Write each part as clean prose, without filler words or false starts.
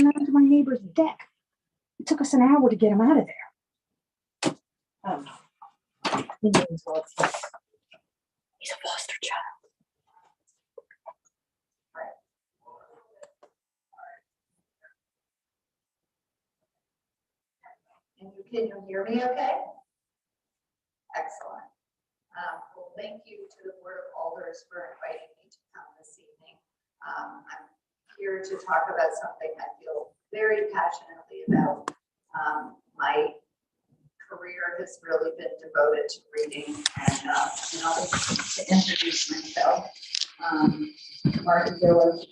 went onto my neighbor's deck. It took us an hour to get him out of there. He knows what's up. He's a foster child. Can you hear me okay? Excellent. Well, thank you to the Board of Alders for inviting me to come this evening. I'm here to talk about something I feel very passionately about. My career has really been devoted to reading, and I'll to introduce myself. Martin Gillis,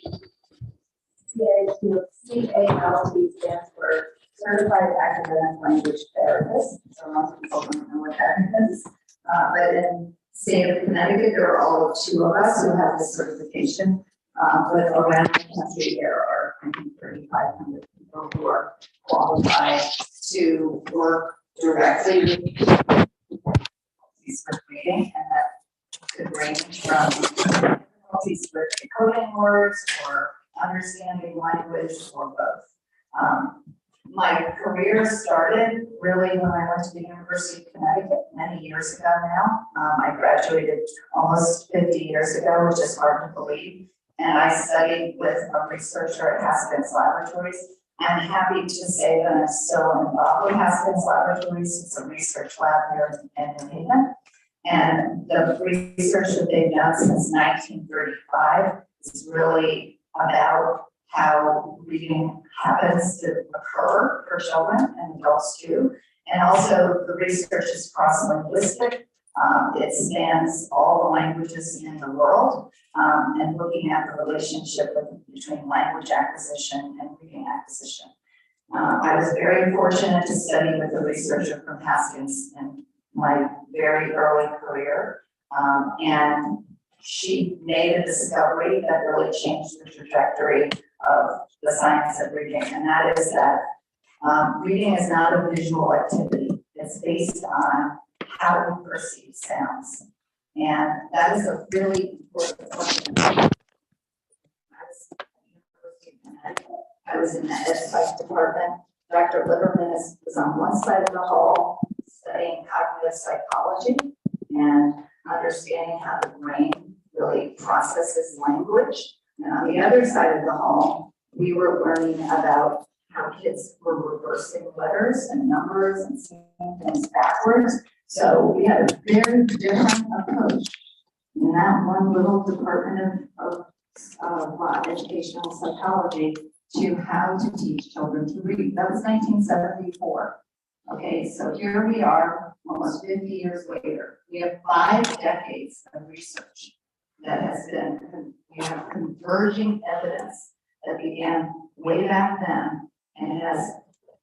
CALT stands for Certified Academic Language Therapist. So most people don't know what that is. But in the state of Connecticut, there are all of 2 of us who have this certification. But around the country, there are, I think, 3,500 people who are qualified to work directly with difficulties with reading, and that could range from difficulties with decoding words or understanding language or both. My career started really when I went to the University of Connecticut many years ago now. I graduated almost 50 years ago, which is hard to believe. And I studied with a researcher at Haskins Laboratories. I'm happy to say that I'm still involved with Haskins Laboratories. It's a research lab here in New Haven. And the research that they've done since 1935 is really about how reading happens to occur for children and adults too. And also the research is cross-linguistic. It spans all the languages in the world and looking at the relationship between language acquisition and reading acquisition. I was very fortunate to study with a researcher from Haskins in my very early career. And she made a discovery that really changed the trajectory of the science of reading, and that is that reading is not a visual activity. It's based on how we perceive sounds. And that is a really important question. I was in the ed psych department. Dr. Lieberman was on one side of the hall studying cognitive psychology and understanding how the brain really processes language. And on the other side of the hall, we were learning about how kids were reversing letters and numbers and seeing things backwards. So we had a very different approach in that one little department of educational psychology to how to teach children to read. That was 1974. Okay, so here we are, almost 50 years later. We have 5 decades of research that has been, we have converging evidence that began way back then and has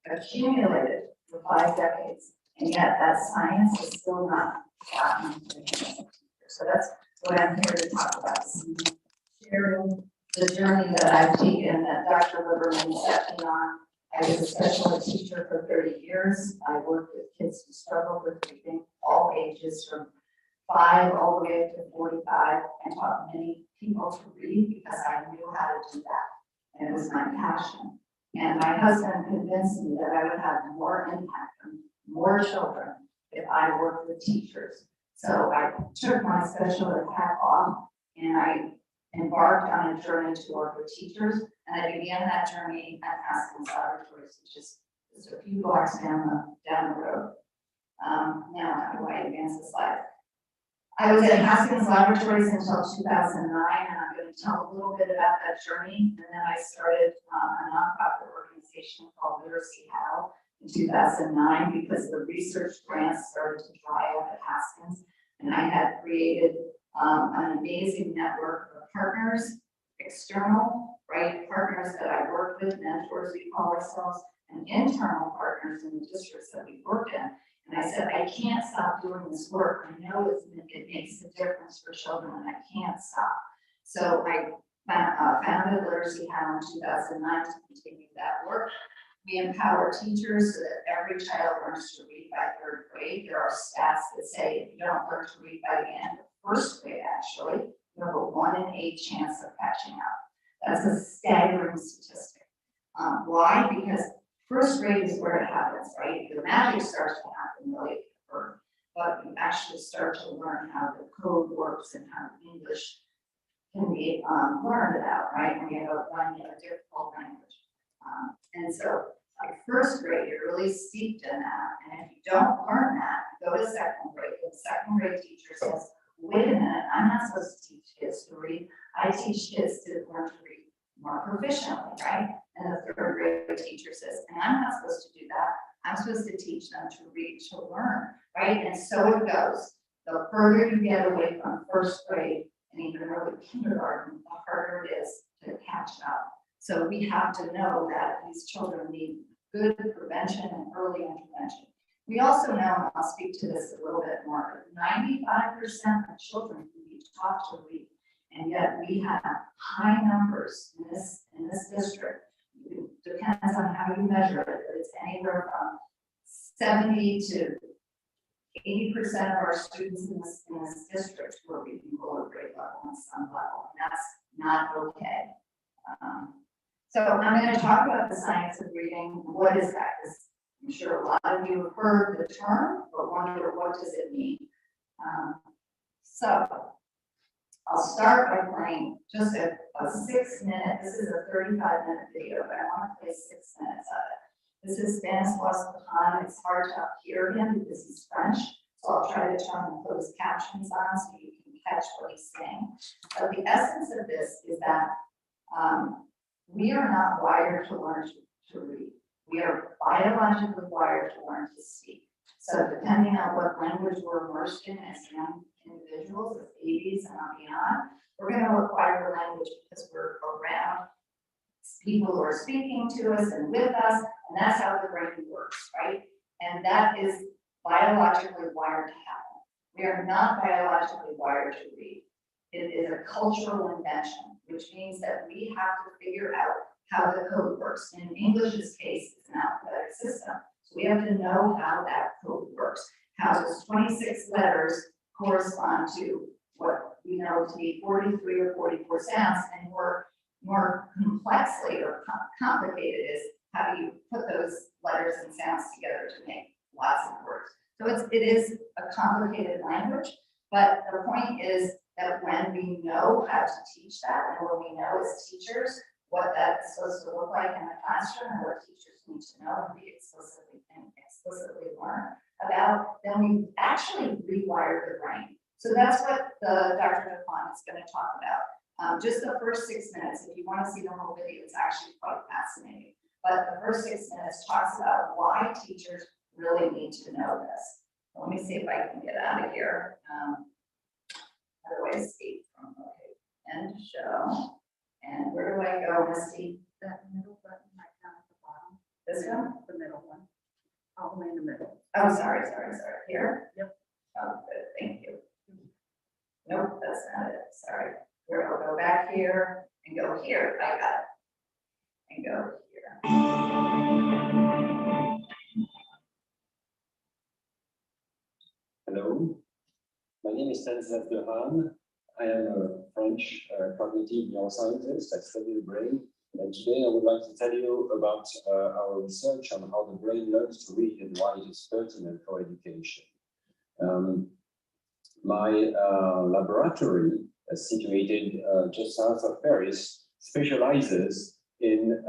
accumulated for 5 decades. And yet that science is still not gotten to the teacher. So that's what I'm here to talk about. Sharing the journey that I've taken that Dr. Lieberman set me on. I was a special ed teacher for 30 years. I worked with kids who struggled with reading, all ages from 5 all the way up to 45, and taught many people to read because I knew how to do that. And it was my passion. And my husband convinced me that I would have more impact on more children if I worked with teachers. So I took my special ed hat off and I embarked on a journey to work with teachers. And I began that journey at Haskins Laboratories, which is just a few blocks down the road. Now, how do I advance the slide? I was at Haskins Laboratories until 2009, and I'm going to tell a little bit about that journey. And then I started a nonprofit organization called Literacy How in 2009 because the research grants started to dry up at Haskins. And I had created an amazing network of partners, external, right, partners that I work with, mentors we call ourselves, and internal partners in the districts that we work in. And I said, I can't stop doing this work. I know it makes a difference for children, and I can't stop. So I founded Literacy How in 2009 to continue that work. We empower teachers so that every child learns to read by 3rd grade. There are stats that say if you don't learn to read by the end of 1st grade, actually, you have a 1 in 8 chance of catching up. That's a staggering statistic. Why? Because first grade is where it happens, right? The magic starts to happen really at birth, but you actually start to learn how the code works and how English can be learned about, right? When you have a difficult language. And so first grade, you're really steeped in that. And if you don't learn that, go to second grade. The second grade teacher says, wait a minute, I'm not supposed to teach kids to read. I teach kids to learn to read more proficiently, right? And the third grade teacher says, and I'm not supposed to do that. I'm supposed to teach them to read, to learn, right? And so it goes. The further you get away from first grade and even early kindergarten, the harder it is to catch up. So we have to know that these children need good prevention and early intervention. We also know, and I'll speak to this a little bit more, 95% of children can be taught to read, and yet we have high numbers in this district. It depends on how you measure it, but it's anywhere from 70 to 80% of our students in this district who are reading below grade level on some level, and that's not okay. So I'm going to talk about the science of reading. What is that? Because I'm sure a lot of you have heard the term, but wonder what does it mean. So I'll start by playing just a 6-minute. This is a 35-minute video, but I want to play 6 minutes of it. This is Stanislaus Kahan. It's hard to hear him because he's French, so I'll try to turn and put his captions on so you can catch what he's saying. But the essence of this is that we are not wired to learn to read. We are biologically wired to learn to speak. So depending on what language we're immersed in as young individuals, as babies and on beyond, we're going to acquire language because we're around people who are speaking to us and with us, and that's how the brain works, right? And that is biologically wired to happen. We are not biologically wired to read. It is a cultural invention, which means that we have to figure out how the code works. In English's case, it's an alphabetic system. So we have to know how that code works. How does 26 letters correspond to what we know to be 43 or 44 sounds, and more complexly or complicated is how do you put those letters and sounds together to make lots of words. So it is a complicated language, but the point is that when we know how to teach that, and when we know as teachers what that's supposed to look like in the classroom, and what teachers need to know and be explicitly learn about, then we actually rewire the brain. So that's what Dr. Kahan is going to talk about. Just the first 6 minutes. If you want to see the whole video, it's actually quite fascinating. But the first 6 minutes talks about why teachers really need to know this. Let me see if I can get out of here. How do I escape from end show? And where do I go, Misty? That middle button right down at the bottom. This one? The middle one. All the way in the middle. Oh, sorry. Here? Yep. Oh, good, thank you. Nope, that's not it, sorry. Where I'll go back here and go here, I got it. And go here. Hello, my name is Stanislaus Kahan. I am a French cognitive neuroscientist. I study the brain, and today I would like to tell you about our research on how the brain learns to read and why it is pertinent for education. My laboratory, situated just south of Paris, specializes in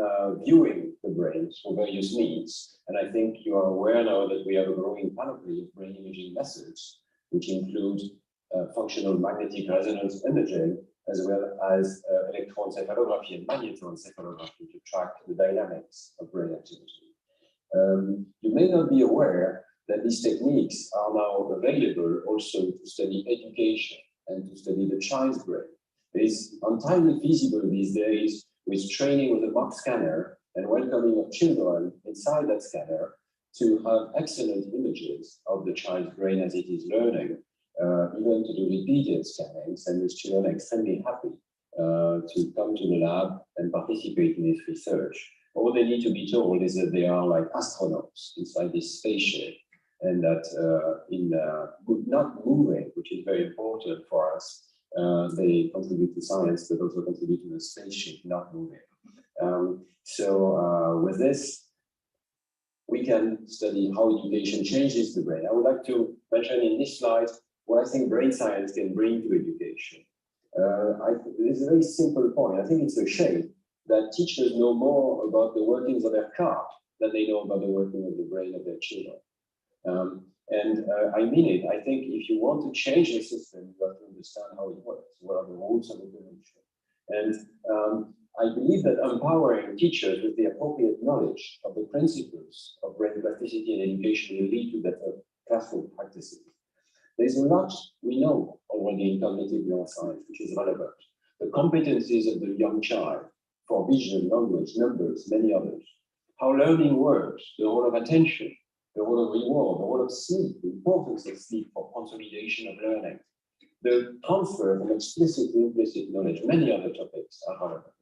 viewing the brain for various needs. And I think you are aware now that we have a growing panoply of brain imaging methods, which include functional magnetic resonance imaging, as well as electroencephalography and magnetoencephalography to track the dynamics of brain activity. You may not be aware that these techniques are now available also to study education and to study the child's brain. It is entirely feasible these days with training with a mock scanner and welcoming of children inside that scanner to have excellent images of the child's brain as it is learning, even to do repeated scannings, and with children extremely happy to come to the lab and participate in this research. All they need to be told is that they are like astronauts inside this spaceship, and that not moving, which is very important for us, they contribute to science, but also contribute to the spaceship not moving. With this, we can study how education changes the brain. I would like to mention in this slide what I think brain science can bring to education. It's a very simple point. I think it's a shame that teachers know more about the workings of their car than they know about the working of the brain of their children. I mean it. I think if you want to change the system, you have to understand how it works. What are the rules of intervention? And I believe that empowering teachers with the appropriate knowledge of the principles of brain plasticity and education will lead to better classroom practices. There's a lot we know already in cognitive neuroscience, which is relevant. The competencies of the young child for vision, language, numbers, many others. How learning works, the role of attention, the role of reward, the role of sleep, the importance of sleep for consolidation of learning, the transfer from explicit to implicit knowledge, many other topics are relevant.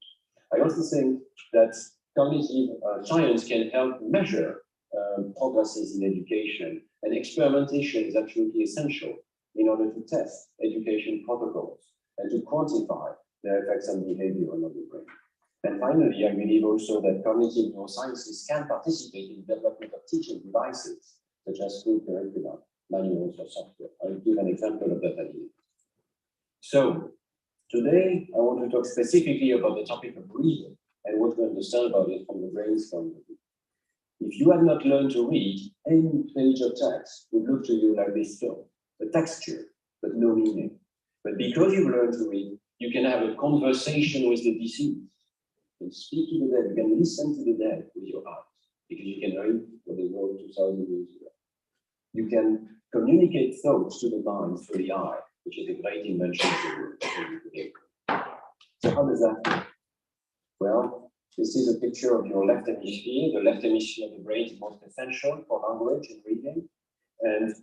I also think that cognitive science can help measure progresses in education, and experimentation is absolutely essential in order to test education protocols and to quantify their effects on behavior and on the brain. And finally, I believe also that cognitive neurosciences can participate in the development of teaching devices, such as school curricula, manuals, or software. I'll give an example of that at the end. So, today, I want to talk specifically about the topic of reading and what to understand about it from the brain's point of view. If you have not learned to read, any page of text would look to you like this film, a texture, but no meaning. But because you've learned to read, you can have a conversation with the deceased. You can speak to the dead, you can listen to the dead with your eyes, because you can read what they wrote 2,000 years ago. You can communicate thoughts to the mind through the eye, which is a great invention today. So how does that work? Well, this is a picture of your left hemisphere. The left hemisphere of the brain is most essential for language and reading. And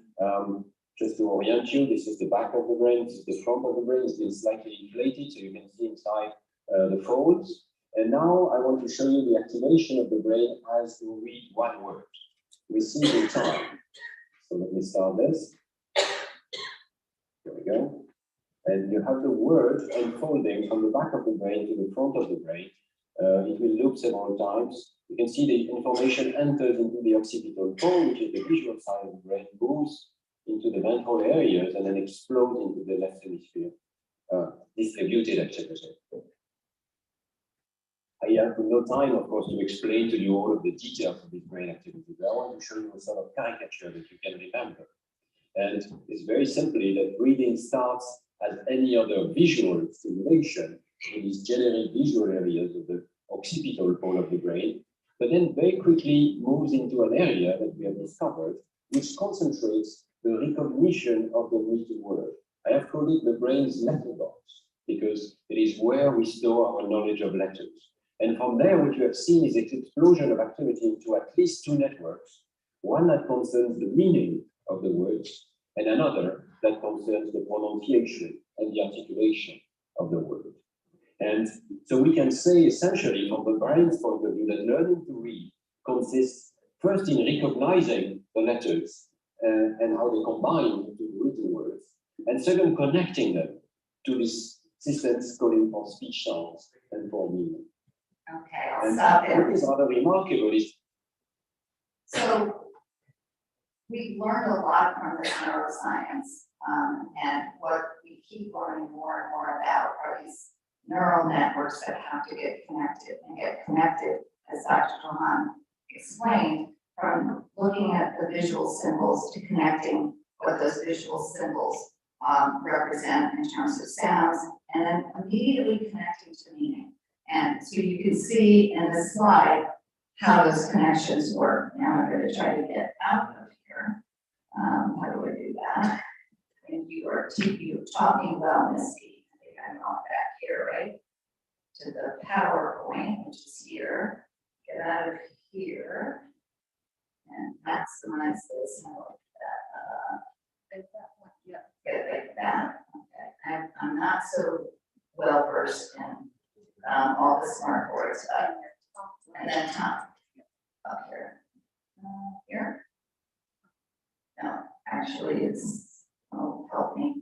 just to orient you, this is the back of the brain, this is the front of the brain. It's been slightly inflated, so you can see inside the folds. And now I want to show you the activation of the brain as you read one word. We see it in time. So let me start this. Here we go. And you have the word unfolding from the back of the brain to the front of the brain. It will loop several times. You can see the information enters into the occipital cone, which is the visual side of the brain, moves into the ventral areas, and then explodes into the left hemisphere, distributed activity. I have no time, of course, to explain to you all of the details of this brain activity, but I want to show you a sort of caricature that you can remember. And it's very simply that reading starts as any other visual stimulation in these generic visual areas of the occipital pole of the brain, but then very quickly moves into an area that we have discovered, which concentrates the recognition of the written word. I have called it the brain's letterbox, because it is where we store our knowledge of letters. And from there, what you have seen is an explosion of activity into at least two networks, one that concerns the meaning of the words, and another that concerns the pronunciation and the articulation of the word. And so we can say essentially from the brain's point of view that learning to read consists first in recognizing the letters and how they combine into written words, and second, connecting them to these systems calling for speech sounds and for meaning. Okay, I'll stop there. What is rather remarkable is So we've learned a lot from this neuroscience, and what we keep learning more and more about are these neural networks that have to get connected, as Dr. Johan explained, from looking at the visual symbols to connecting what those visual symbols represent in terms of sounds, and then immediately connecting to meaning. And so you can see in this slide how those connections work. Now I'm going to try to get out of here. How do I do that? And you are talking about Misty. I think I'm on back here, right? To the PowerPoint, which is here. Get out of here and maximize this. And look at that. Get it like that. Okay. I'm not so well versed in all the smart board stuff. And then Tom up here. Here. No, actually it's, oh, help me.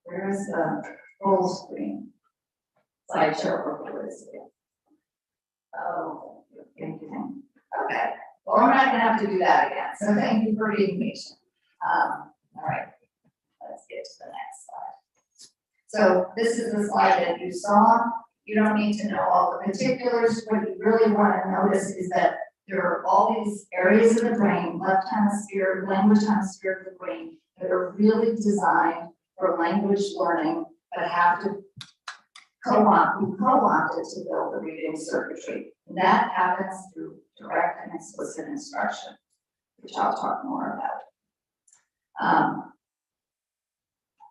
Where is the full screen? slideshow or what is it? Oh, thank you. Okay, well, we're not gonna have to do that again, so thank you for being patient. All right, let's get to the next slide. So this is the slide that you saw. You don't need to know all the particulars. What you really want to notice is that there are all these areas of the brain, left hemisphere, language hemisphere of the brain, that are really designed for language learning, but have to be co-opted to build the reading circuitry. And that happens through direct and explicit instruction, which I'll talk more about.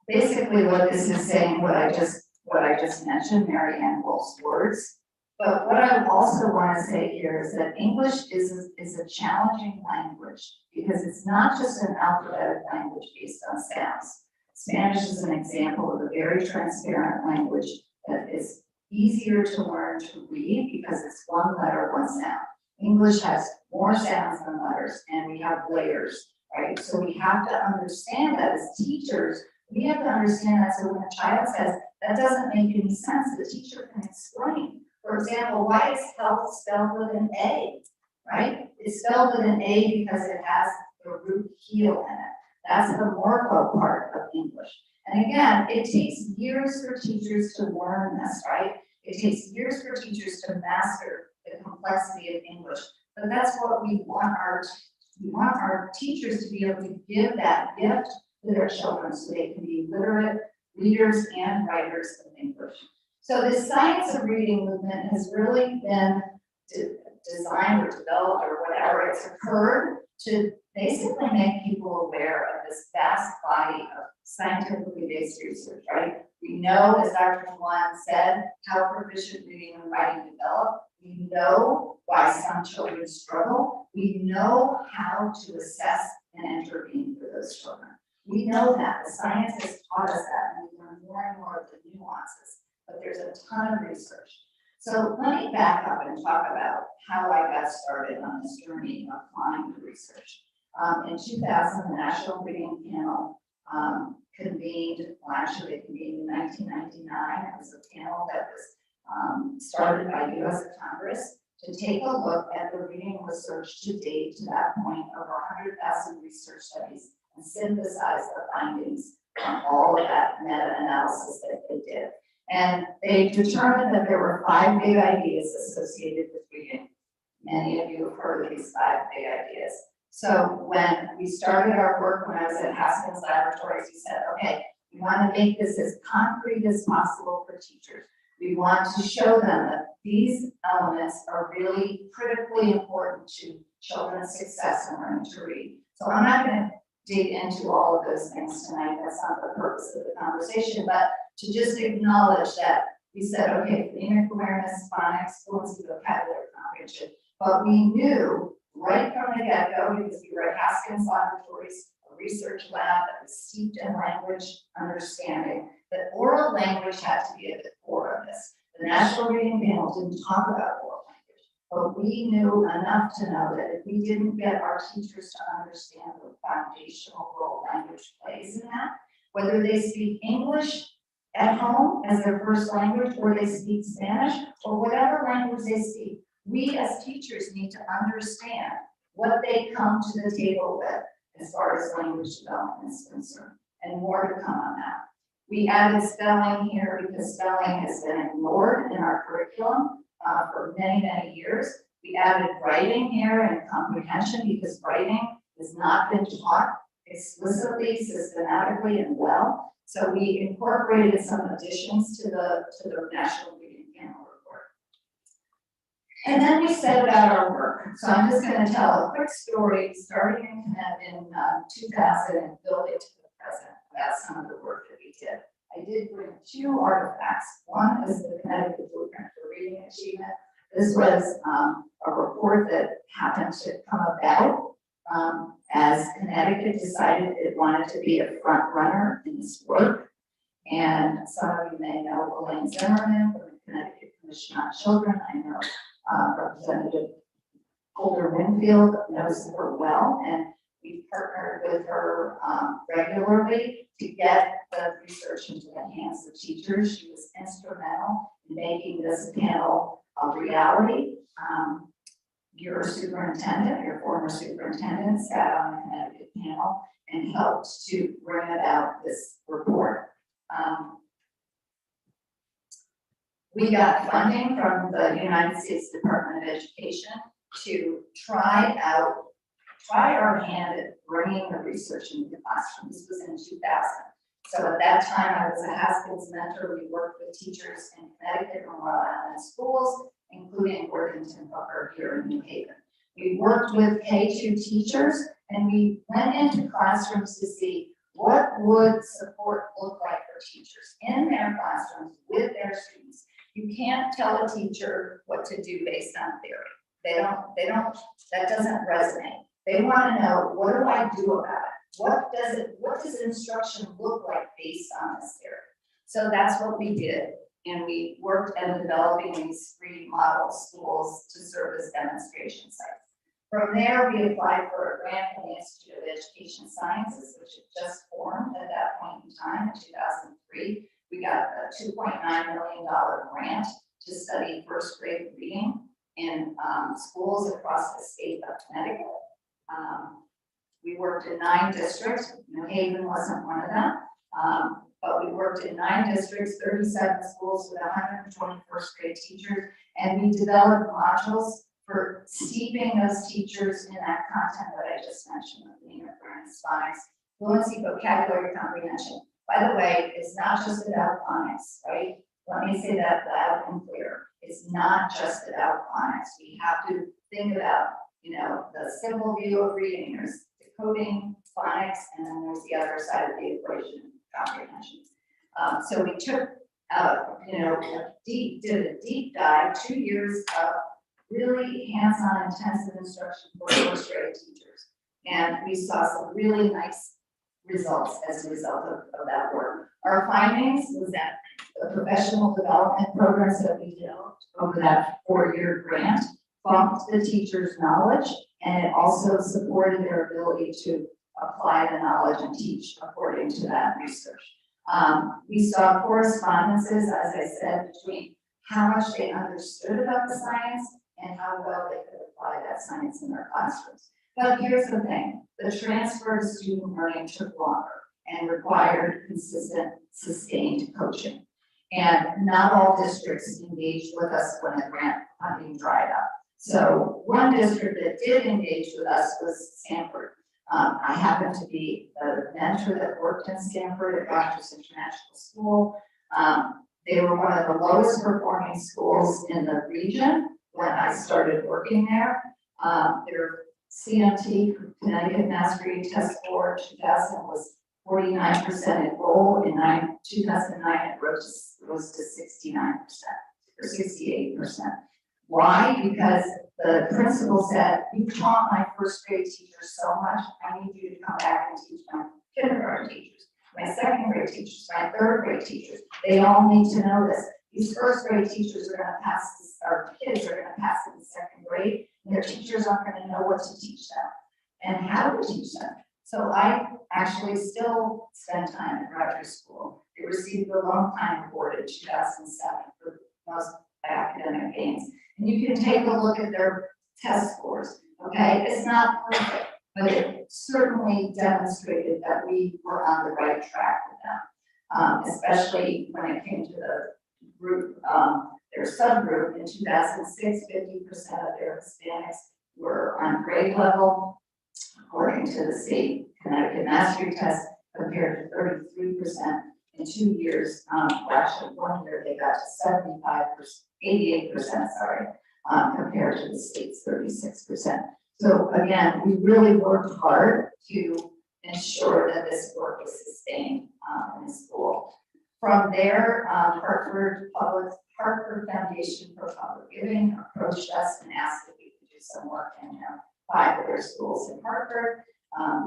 Basically, what this is saying, what I just mentioned, Mary Ann Wolf's words. But what I also want to say here is that English is a challenging language because it's not just an alphabetic language based on sounds. Spanish is an example of a very transparent language that is easier to learn to read because it's one letter, one sound. English has more sounds than letters, and we have layers, right? So we have to understand that as teachers. We have to understand that, so when a child says, that doesn't make any sense, the teacher can explain. For example, why is health spelled with an A, right? It's spelled with an A because it has the root heel in it. That's the morpho part of English. And again, it takes years for teachers to learn this, right? It takes years for teachers to master the complexity of English. But that's what we want our teachers to be able to give that gift to their children so they can be literate readers and writers of English. So this science of reading movement has really been designed or developed or whatever. It's occurred to basically make people aware of this vast body of scientifically based research, right? We know, as Dr. Juan said, how proficient reading and writing develop. We know why some children struggle. We know how to assess and intervene for those children. We know that, the science has taught us that, and we learn more and more of the nuances, but there's a ton of research. So let me back up and talk about how I got started on this journey of applying the research. In 2000, the National Reading Panel convened, well, actually it convened in 1999. It was a panel that was started by U.S. Congress to take a look at the reading research to date, to that point, over 100,000 research studies, and synthesize the findings from all of that meta-analysis that they did. And they determined that there were 5 big ideas associated with reading. Many of you have heard of these 5 big ideas. So when we started our work, when I was at Haskins Laboratories, we said, okay, we want to make this as concrete as possible for teachers. We want to show them that these elements are really critically important to children's success in learning to read. So I'm not going to dig into all of those things tonight. That's not the purpose of the conversation, but to just acknowledge that we said, okay, phonemic awareness, phonics, fluency, vocabulary comprehension, but we knew right from the get-go, because we were at Haskins Laboratories, a research lab that was steeped in language understanding, that oral language had to be at the core of this. The National Reading Panel didn't talk about oral language, but we knew enough to know that if we didn't get our teachers to understand the foundational role language plays in that, whether they speak English at home as their first language, or they speak Spanish, or whatever language they speak, we as teachers need to understand what they come to the table with as far as language development is concerned, and more to come on that. We added spelling here because spelling has been ignored in our curriculum for many, many years. We added writing here and comprehension because writing has not been taught explicitly, systematically, and well. So we incorporated some additions to the National Reading Panel report. And then we set about our work. So I'm just going to tell a quick story starting in 2000 and building to the present about some of the work that we did. I did bring 2 artifacts. One is the Connecticut Blueprint for Reading Achievement. This was a report that happened to come about as Connecticut decided it wanted to be a front runner in this work. And some of you may know Elaine Zimmerman from the Connecticut Commission on Children. I know Representative Whitfield knows her well, and we partnered with her regularly to get the research into the hands of teachers. She was instrumental in making this panel a reality. Your superintendent, your former superintendent, sat on the Connecticut panel and helped to bring about this report. We got funding from the United States Department of Education to try our hand at bringing the research into the classroom. This was in 2000. So at that time, I was a Haskins mentor. We worked with teachers in Connecticut and Rhode Island schools, including Worthington Booker here in New Haven. We worked with K-2 teachers, and we went into classrooms to see what would support look like for teachers in their classrooms with their students. You can't tell a teacher what to do based on theory. That doesn't resonate. They want to know, what do I do about it? What does instruction look like based on this theory? So that's what we did. And we worked at developing these 3 model schools to serve as demonstration sites. From there, we applied for a grant from the Institute of Education Sciences, which had just formed at that point in time, in 2003. We got a $2.9 million grant to study first grade reading in schools across the state of Connecticut. We worked in 9 districts. New Haven wasn't one of them. But we worked in 9 districts, 37 schools with 120 first grade teachers, and we developed modules for steeping those teachers in that content that I just mentioned, of being reference, phonics, fluency, vocabulary comprehension. By the way, it's not just about phonics, right? Let me say that loud and clear. It's not just about phonics. We have to think about, the simple view of reading. There's decoding, phonics, and then there's the other side of the equation, comprehension. So we took, did a deep dive, 2 years of really hands-on intensive instruction for first grade teachers. And we saw some really nice results as a result of that work. Our findings was that the professional development programs that we developed over that 4-year grant bumped the teachers' knowledge, and it also supported their ability to apply the knowledge and teach according to that research. We saw correspondences, as I said, between how much they understood about the science and how well they could apply that science in their classrooms. But here's the thing, the transfer to student learning took longer and required consistent, sustained coaching. And not all districts engaged with us when the grant funding dried up. So one district that did engage with us was Stanford. I happened to be a mentor that worked in Stanford at Rogers International School. They were one of the lowest performing schools in the region when I started working there. Their CMT, Connecticut Mass Reading Test Score 2000 was 49% enrolled. In 2009, it rose to 69% or 68%. Why? Because the principal said, you taught my first grade teachers so much, I need you to come back and teach my kindergarten teachers, my second grade teachers, my third grade teachers. They all need to know this. These first grade teachers are gonna pass this, our kids are gonna pass in the second grade, and their teachers aren't gonna know what to teach them and how to teach them. So I actually still spend time at Rogers School. They received the Long Time Award in 2007 for most academic gains. And you can take a look at their test scores, okay? It's not perfect, but it certainly demonstrated that we were on the right track with them, especially when it came to the group, their subgroup in 2006, 50% of their Hispanics were on grade level, according to the state Connecticut Mastery Test, compared to 33% in 2 years. Actually, 1 year they got to 88%, compared to the state's 36%. So again, we really worked hard to ensure that this work was sustained in the school. From there, Hartford Foundation for Public Giving approached us and asked if we could do some work in 5 of their schools in Hartford,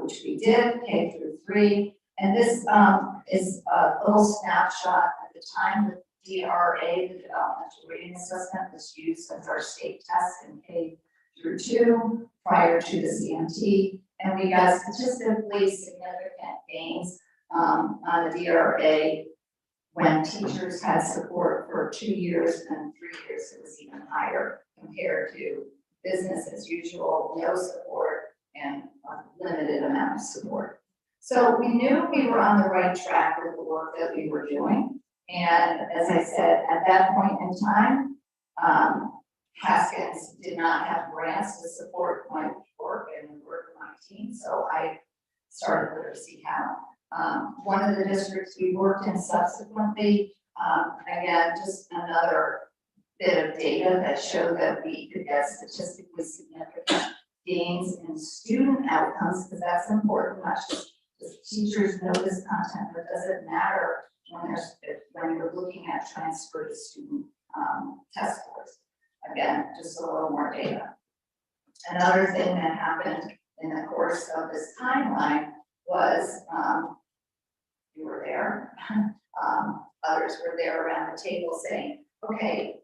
which we did, K through 3. And this is a little snapshot. At the time, the DRA, the Developmental Reading Assessment, was used as our state test in K through 2 prior to the CMT. And we got statistically significant gains on the DRA When teachers had support for 2 years and 3 years, it was even higher compared to business as usual, no support, and a limited amount of support. So we knew we were on the right track with the work that we were doing. And as I said, at that point in time, Haskins did not have grants to support my work and the work of my team, so I started Literacy How. One of the districts we worked in subsequently, again, just another bit of data that showed that we could get statistically significant gains in student outcomes, because that's important, not just teachers know this content, but does it matter when you're looking at transfer to student test scores? Again, just a little more data. Another thing that happened in the course of this timeline was, you were there, others were there around the table saying, okay,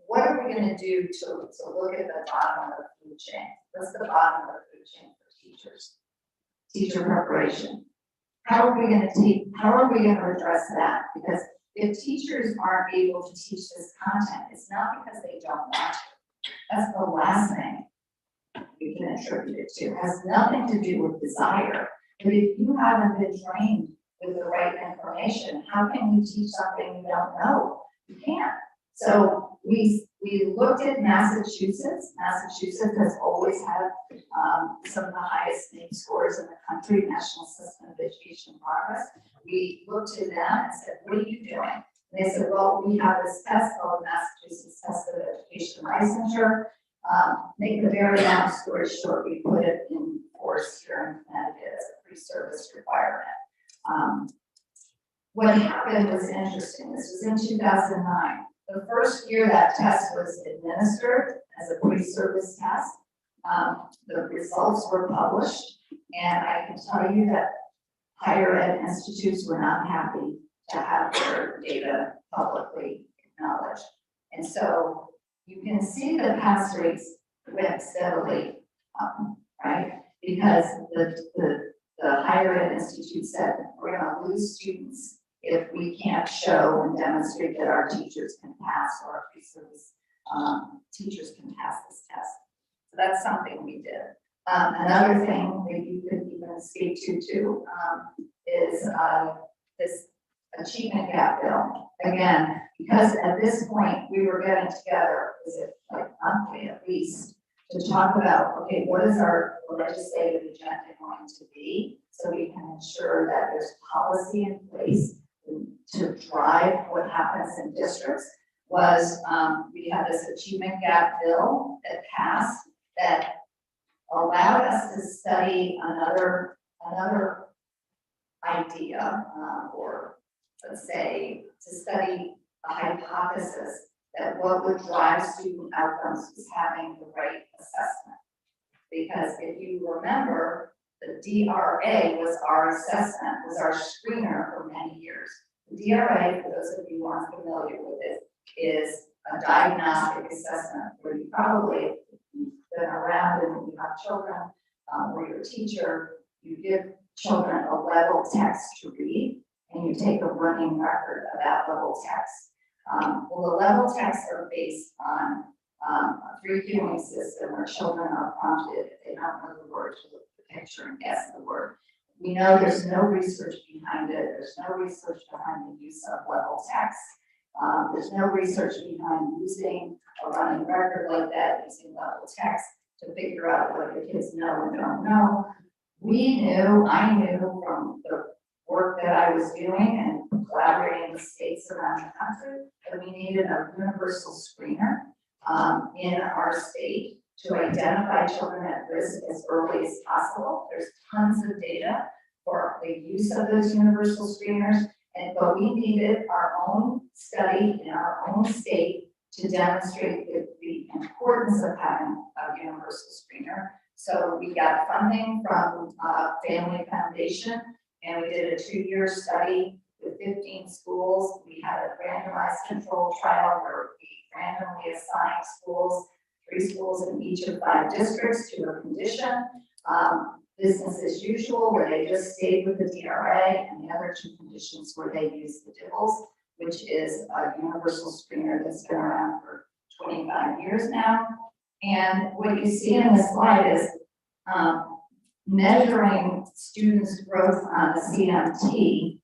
what are we going to do to look at the bottom of the food chain? What's the bottom of the food chain for teachers? Teacher preparation. How are we going to address that? Because if teachers aren't able to teach this content, it's not because they don't want to. That's the last thing we can attribute it to. It has nothing to do with desire. But if you haven't been trained with the right information, how can you teach something you don't know? You can't. So we looked at Massachusetts. Massachusetts has always had some of the highest NAEP scores in the country, National System of Education Progress. We looked to them and said, what are you doing? And they said, well, we have this test called the Massachusetts Test of Education Licensure. Make a very long story short, we put it in force here in Connecticut as a pre-service requirement. What happened was interesting. This was in 2009. The first year that test was administered as a pre-service test, the results were published, and I can tell you that higher ed institutes were not happy to have their data publicly acknowledged. And so you can see the pass rates went steadily up, right? Because the higher ed institute said, we're going to lose students if we can't show and demonstrate that our teachers can pass, or our pre-service teachers can pass this test. So that's something we did. Another thing that you could even speak to too is this achievement gap bill. Again, because at this point we were getting together, is it like monthly at least, to talk about, okay, what is our legislative agenda going to be, so we can ensure that there's policy in place to drive what happens in districts. Was we had this achievement gap bill that passed that allowed us to study another idea, or let's say to study a hypothesis that what would drive student outcomes was having the right assessment. Because if you remember, the DRA was our assessment, was our screener for many years. The DRA, for those of you who aren't familiar with it, is a diagnostic assessment where you probably, if you've been around and you have children, or you're a teacher, you give children a level text to read, and you take a running record of that level text. Well, the level texts are based on a three-cueing system where children are prompted, if they don't know the word, to look at the picture and guess the word. We know there's no research behind it. There's no research behind the use of level text. There's no research behind using a running record like that, using level text to figure out what the kids know and don't know. I knew from the work that I was doing and collaborating with states around the country that we needed a universal screener in our state to identify children at risk as early as possible. There's tons of data for the use of those universal screeners, but we needed our own study in our own state to demonstrate the importance of having a universal screener. So we got funding from Family Foundation, and we did a 2-year study with 15 schools. We had a randomized control trial where we randomly assigned schools, 3 schools in each of 5 districts to a condition. business as usual, where they just stayed with the DRA, and the other two conditions where they used the DIBELS, which is a universal screener that's been around for 25 years now. And what you see in this slide is measuring students' growth on the CMT.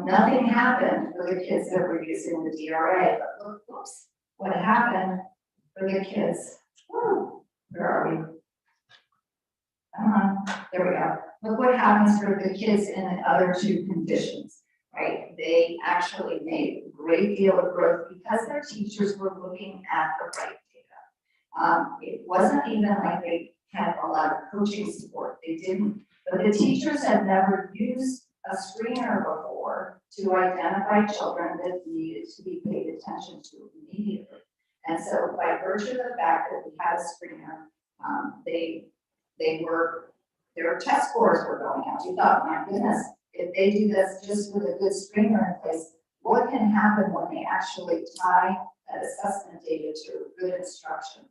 Nothing happened for the kids that were using the DRA, but look, whoops, what happened for the kids? Woo, where are we? There we go. Look what happens for the kids in the other two conditions, right? They actually made a great deal of growth because their teachers were looking at the right data. It wasn't even like they had a lot of coaching support. They didn't, but the teachers had never used a screener before to identify children that needed to be paid attention to immediately. And so by virtue of the fact that we had a screener, their test scores were going out. You thought, my goodness, if they do this just with a good screener in place, what can happen when they actually tie that assessment data to good instruction?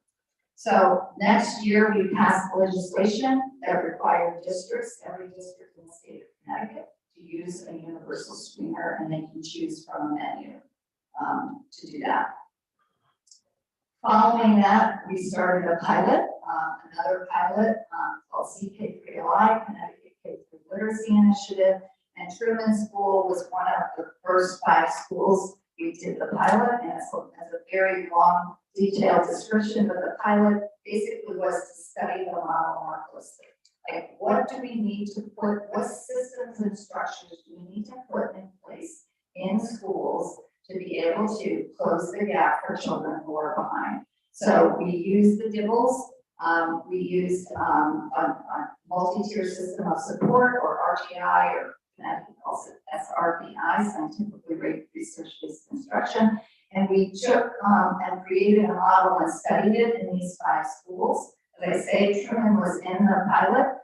So next year, we passed legislation that required districts, every district in the state of Connecticut, to use a universal screener, and they can choose from a menu to do that. Following that, we started a pilot, another pilot called CK3LI, Connecticut K-3 Literacy Initiative, and Truman School was one of the first 5 schools we did the pilot, and it's a very long, detailed description, but the pilot basically was to study the model more closely. Like, what do we need to put, what systems and structures do we need to put in place in schools to be able to close the gap for children who are behind? So we used the DIBELS, we used a multi-tier system of support, or RTI, or Connecticut calls it SRBI, Scientifically Rated Research-Based Instruction. And we took and created a model and studied it in these 5 schools. As I say, Truman was in the pilot.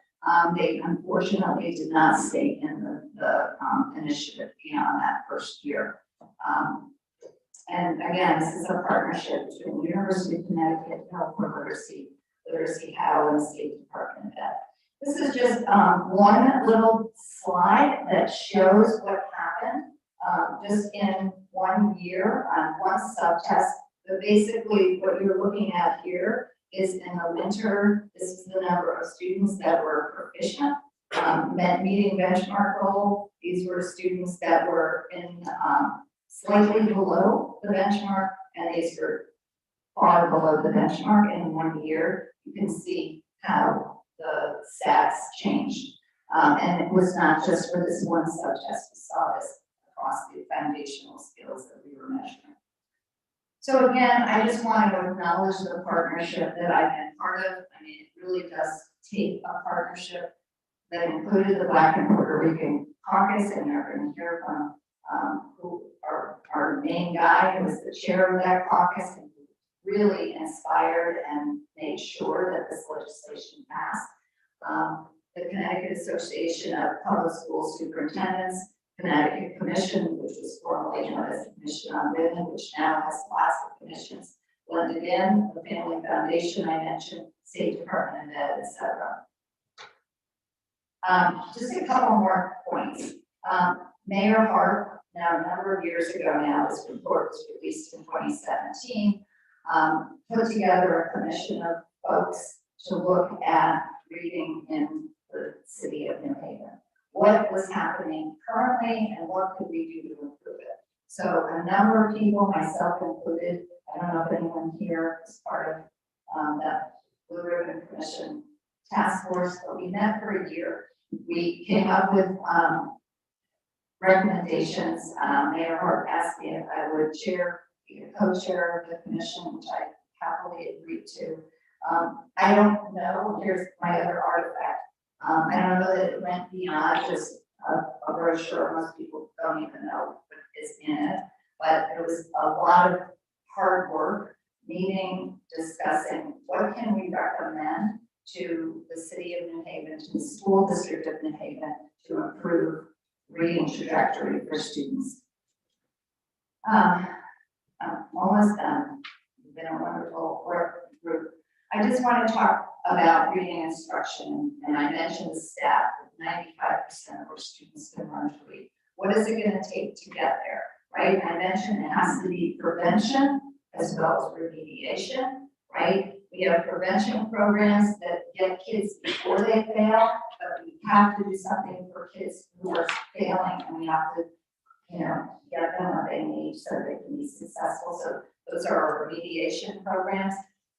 They unfortunately did not stay in the initiative beyond that first year. And again, this is a partnership between the University of Connecticut, Hartford Literacy How, and the State Department of Ed. This is just one little slide that shows what happened just in 1 year on one subtest. But basically, what you're looking at here is in the winter, this is the number of students that were proficient, meeting benchmark goal. These were students that were in slightly below the benchmark, and these were far below the benchmark in 1 year. You can see how the stats changed. And it was not just for this one subtest, we saw this across the foundational skills that we were measuring. So again, I just wanted to acknowledge the partnership that I've been part of. I mean, it really does take a partnership that included the Black and Puerto Rican caucus, and you're going to hear from our main guy, who was the chair of that caucus, and really inspired and made sure that this legislation passed. The Connecticut Association of Public School Superintendents, Connecticut Commission, which was formerly known as the Commission on Women, which now has lots of commissions blended in, the Family Foundation I mentioned, State Department of Ed, etc. Just a couple more points. Mayor Hart, now a number of years ago now, this report was released in 2017, put together a commission of folks to look at reading in the city of New Haven. What was happening currently and what could we do to improve it? So a number of people, myself included, I don't know if anyone here is part of that Blue Ribbon Commission task force, but we met for a year. We came up with recommendations. Mayor Hart asked me if I would be a co-chair of the commission, which I happily agreed to. I don't know, here's my other artifact. I don't know that it went beyond just a brochure. Most people don't even know what is in it, but it was a lot of hard work, meeting, discussing what can we recommend to the city of New Haven, to the school district of New Haven, to improve reading trajectory for students. I'm almost done. You've been a wonderful work group. I just want to talk about reading instruction, and I mentioned the stat that 95% of our students can learn to read. What is it gonna take to get there, right? I mentioned it has to be prevention as well as remediation, right? We have prevention programs that get kids before they fail, but we have to do something for kids who are failing, and we have to, get them what they need so they can be successful. So those are our remediation programs.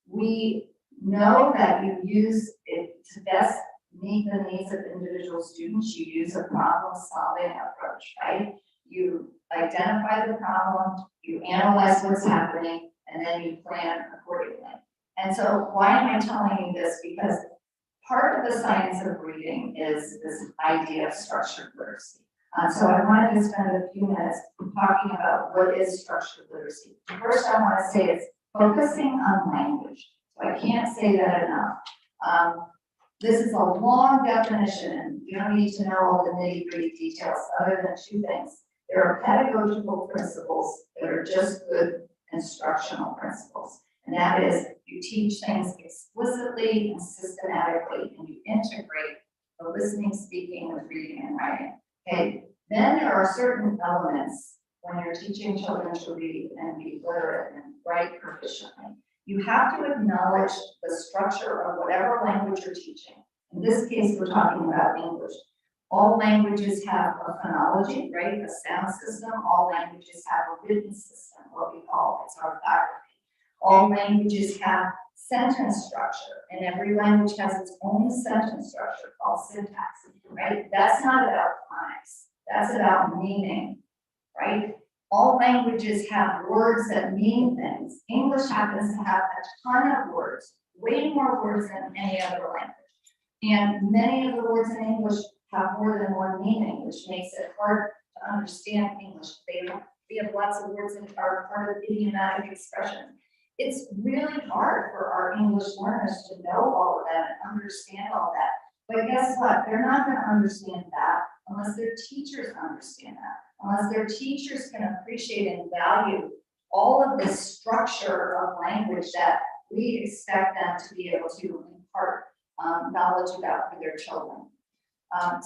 We know that you use it to best meet the needs of individual students. You use a problem-solving approach, right? You identify the problem, you analyze what's happening, and then you plan accordingly. And so why am I telling you this? Because part of the science of reading is this idea of structured literacy. So I wanted to spend a few minutes talking about what is structured literacy. First, I want to say it's focusing on language. So I can't say that enough. This is a long definition, and you don't need to know all the nitty-gritty details other than two things. There are pedagogical principles that are just good instructional principles. And that is, you teach things explicitly and systematically, and you integrate the listening, speaking with reading and writing. Okay, then there are certain elements when you're teaching children to read and be literate and write proficiently. You have to acknowledge the structure of whatever language you're teaching. In this case, we're talking about English. All languages have a phonology, right? A sound system. All languages have a written system, what we call its orthography. All languages have sentence structure, and every language has its own sentence structure called syntax, right? That's not about phonics. That's about meaning, right? All languages have words that mean things. English happens to have a ton of words, way more words than any other language. And many of the words in English have more than one meaning, which makes it hard to understand English. We have lots of words that are part of idiomatic expression. It's really hard for our English learners to know all of that and understand all that. But guess what? They're not going to understand that unless their teachers understand that, unless their teachers can appreciate and value all of this structure of language that we expect them to be able to impart knowledge about for their children.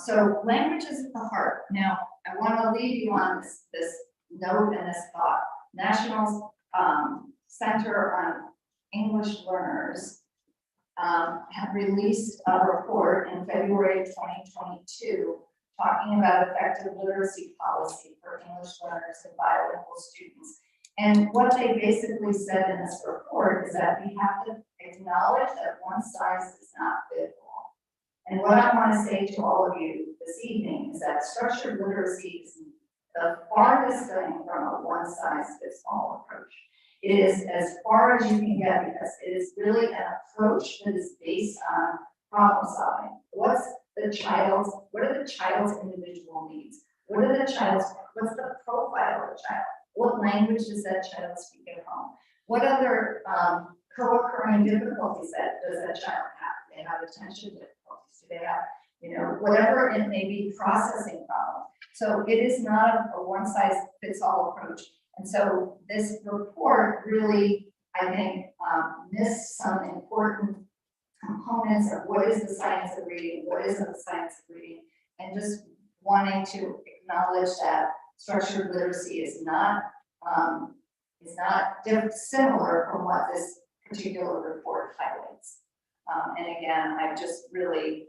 So language is at the heart. Now, I want to leave you on this note and this thought. National Center on English Learners have released a report in February of 2022 talking about effective literacy policy for English learners and bilingual students. And what they basically said in this report is that we have to acknowledge that one size does not fit all. And what I want to say to all of you this evening is that structured literacy is the farthest thing from a one size fits all approach. It is as far as you can get because it is really an approach that is based on problem solving. What are the child's individual needs? What's the profile of the child? What language does that child speak at home? What other co-occurring difficulties does that child have? Do they have attention difficulties? Do they have, whatever it may be, processing problem? So it is not a one-size-fits-all approach. And so this report really, I think, missed some important components of what is the science of reading, what isn't the science of reading, and just wanting to acknowledge that structured literacy is not similar from what this particular report highlights. And again, I've just really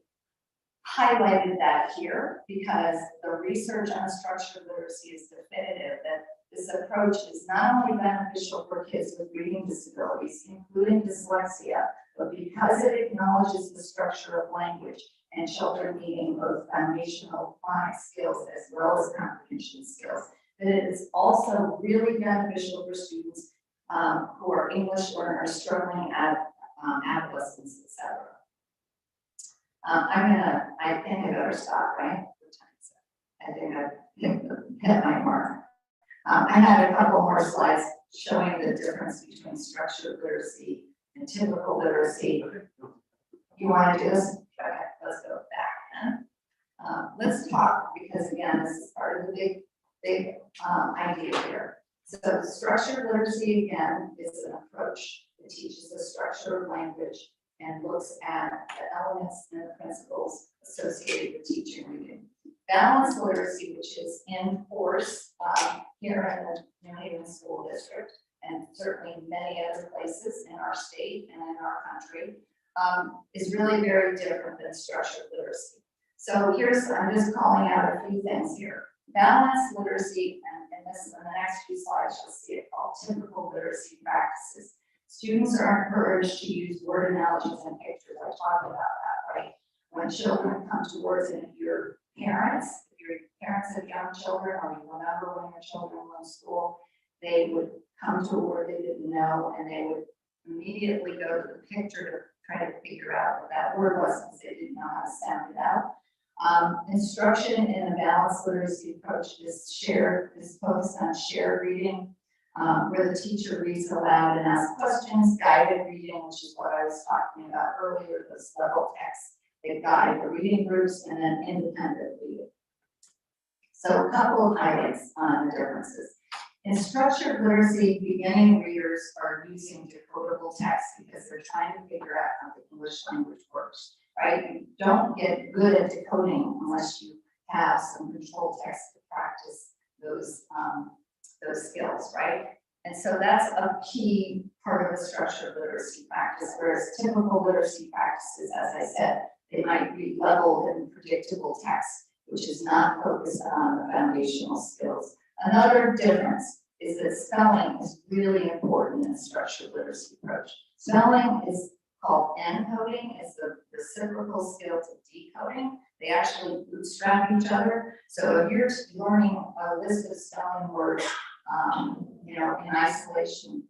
highlighted that here because the research on structured literacy is definitive that this approach is not only beneficial for kids with reading disabilities, including dyslexia, but because it acknowledges the structure of language and children needing both foundational phonics skills as well as comprehension skills, that it is also really beneficial for students who are English learners struggling at adolescence, etc. I think I better stop, right? I think I've hit my mark. I had a couple more slides showing the difference between structured literacy and typical literacy. You want to do this? Okay, let's go back then. Let's talk, because again, this is part of the big idea here. So structured literacy, again, is an approach that teaches the structure of language and looks at the elements and the principles associated with teaching reading. Balanced literacy, which is in force here in the New Haven School District, and certainly many other places in our state and in our country, is really very different than structured literacy. So I'm just calling out a few things here. Balanced literacy, and this in the next few slides, you'll see it called typical literacy practices. Students are encouraged to use word analogies and pictures. I talked about that, right? When children come to words, and if your parents of young children, or you remember when your children were in school, they would come to a word they didn't know, and they would immediately go to the picture to try to figure out what that word was, because they didn't know how to sound it out. Instruction in a balanced literacy approach is focused on shared reading, where the teacher reads aloud and asks questions, guided reading, which is what I was talking about earlier, those level texts that guide the reading groups, and then independent reading. So a couple of highlights on the differences. In structured literacy, beginning readers are using decodable text because they're trying to figure out how the English language works, right? You don't get good at decoding unless you have some controlled text to practice those skills, right? And so that's a key part of the structured literacy practice, whereas typical literacy practices, as I said, they might be leveled and predictable text, which is not focused on the foundational skills. Another difference is that spelling is really important in the structured literacy approach. Spelling is called encoding, it's the reciprocal skill to decoding. They actually bootstrap each other. So if you're learning a list of spelling words, in isolation,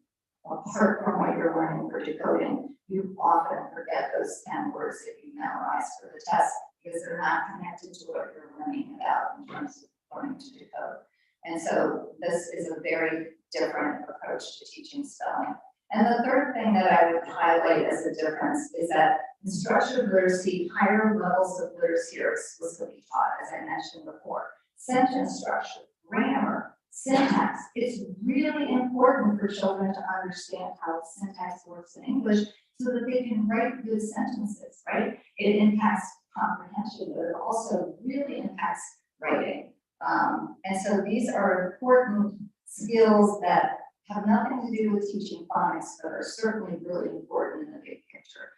apart from what you're learning for decoding, you often forget those 10 words that you memorized for the test because they're not connected to what you're learning about in terms of learning to decode. And so this is a very different approach to teaching spelling. And the third thing that I would highlight as a difference is that in structured literacy, higher levels of literacy are explicitly taught, as I mentioned before. Sentence structure, grammar, syntax. It's really important for children to understand how syntax works in English so that they can write good sentences, right? It impacts comprehension, but it also really impacts writing. And so these are important skills that have nothing to do with teaching phonics, but are certainly really important in the big picture.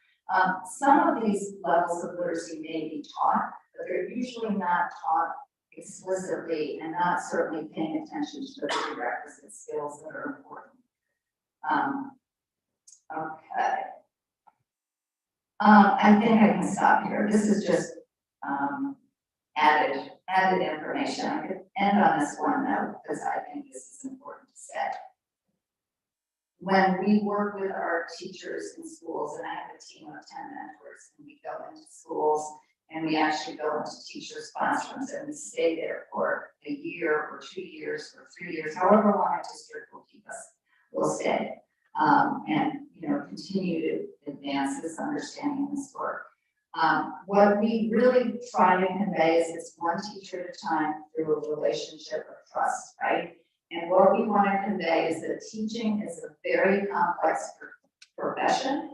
Some of these levels of literacy may be taught, but they're usually not taught explicitly and not certainly paying attention to the prerequisite skills that are important. Okay. I think I can stop here. This is just added information. I could end on this one though, because I think this is important to say. When we work with our teachers in schools, and I have a team of 10 mentors, and we go into schools and we actually go into teachers' classrooms and we stay there for a year or 2 years or 3 years, however long a district will keep us, we'll stay. And continue to advance this understanding in this work. What we really try to convey is it's one teacher at a time through a relationship of trust, right? And what we want to convey is that teaching is a very complex profession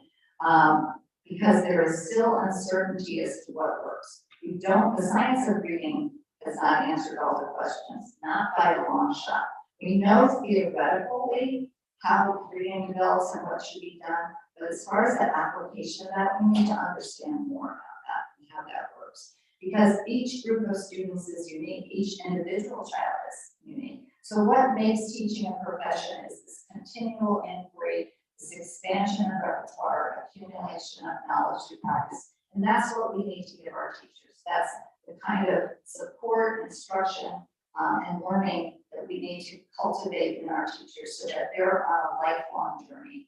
because there is still uncertainty as to what works. The science of reading has not answered all the questions, not by a long shot. We know theoretically how reading develops and what should be done, but as far as the application of that, we need to understand more about that and how that works. Because each group of students is unique, each individual child is unique. So what makes teaching a profession is this continual inquiry, this expansion of repertoire, accumulation of knowledge through practice. And that's what we need to give our teachers. That's the kind of support, instruction, and learning that we need to cultivate in our teachers so that they're on a lifelong journey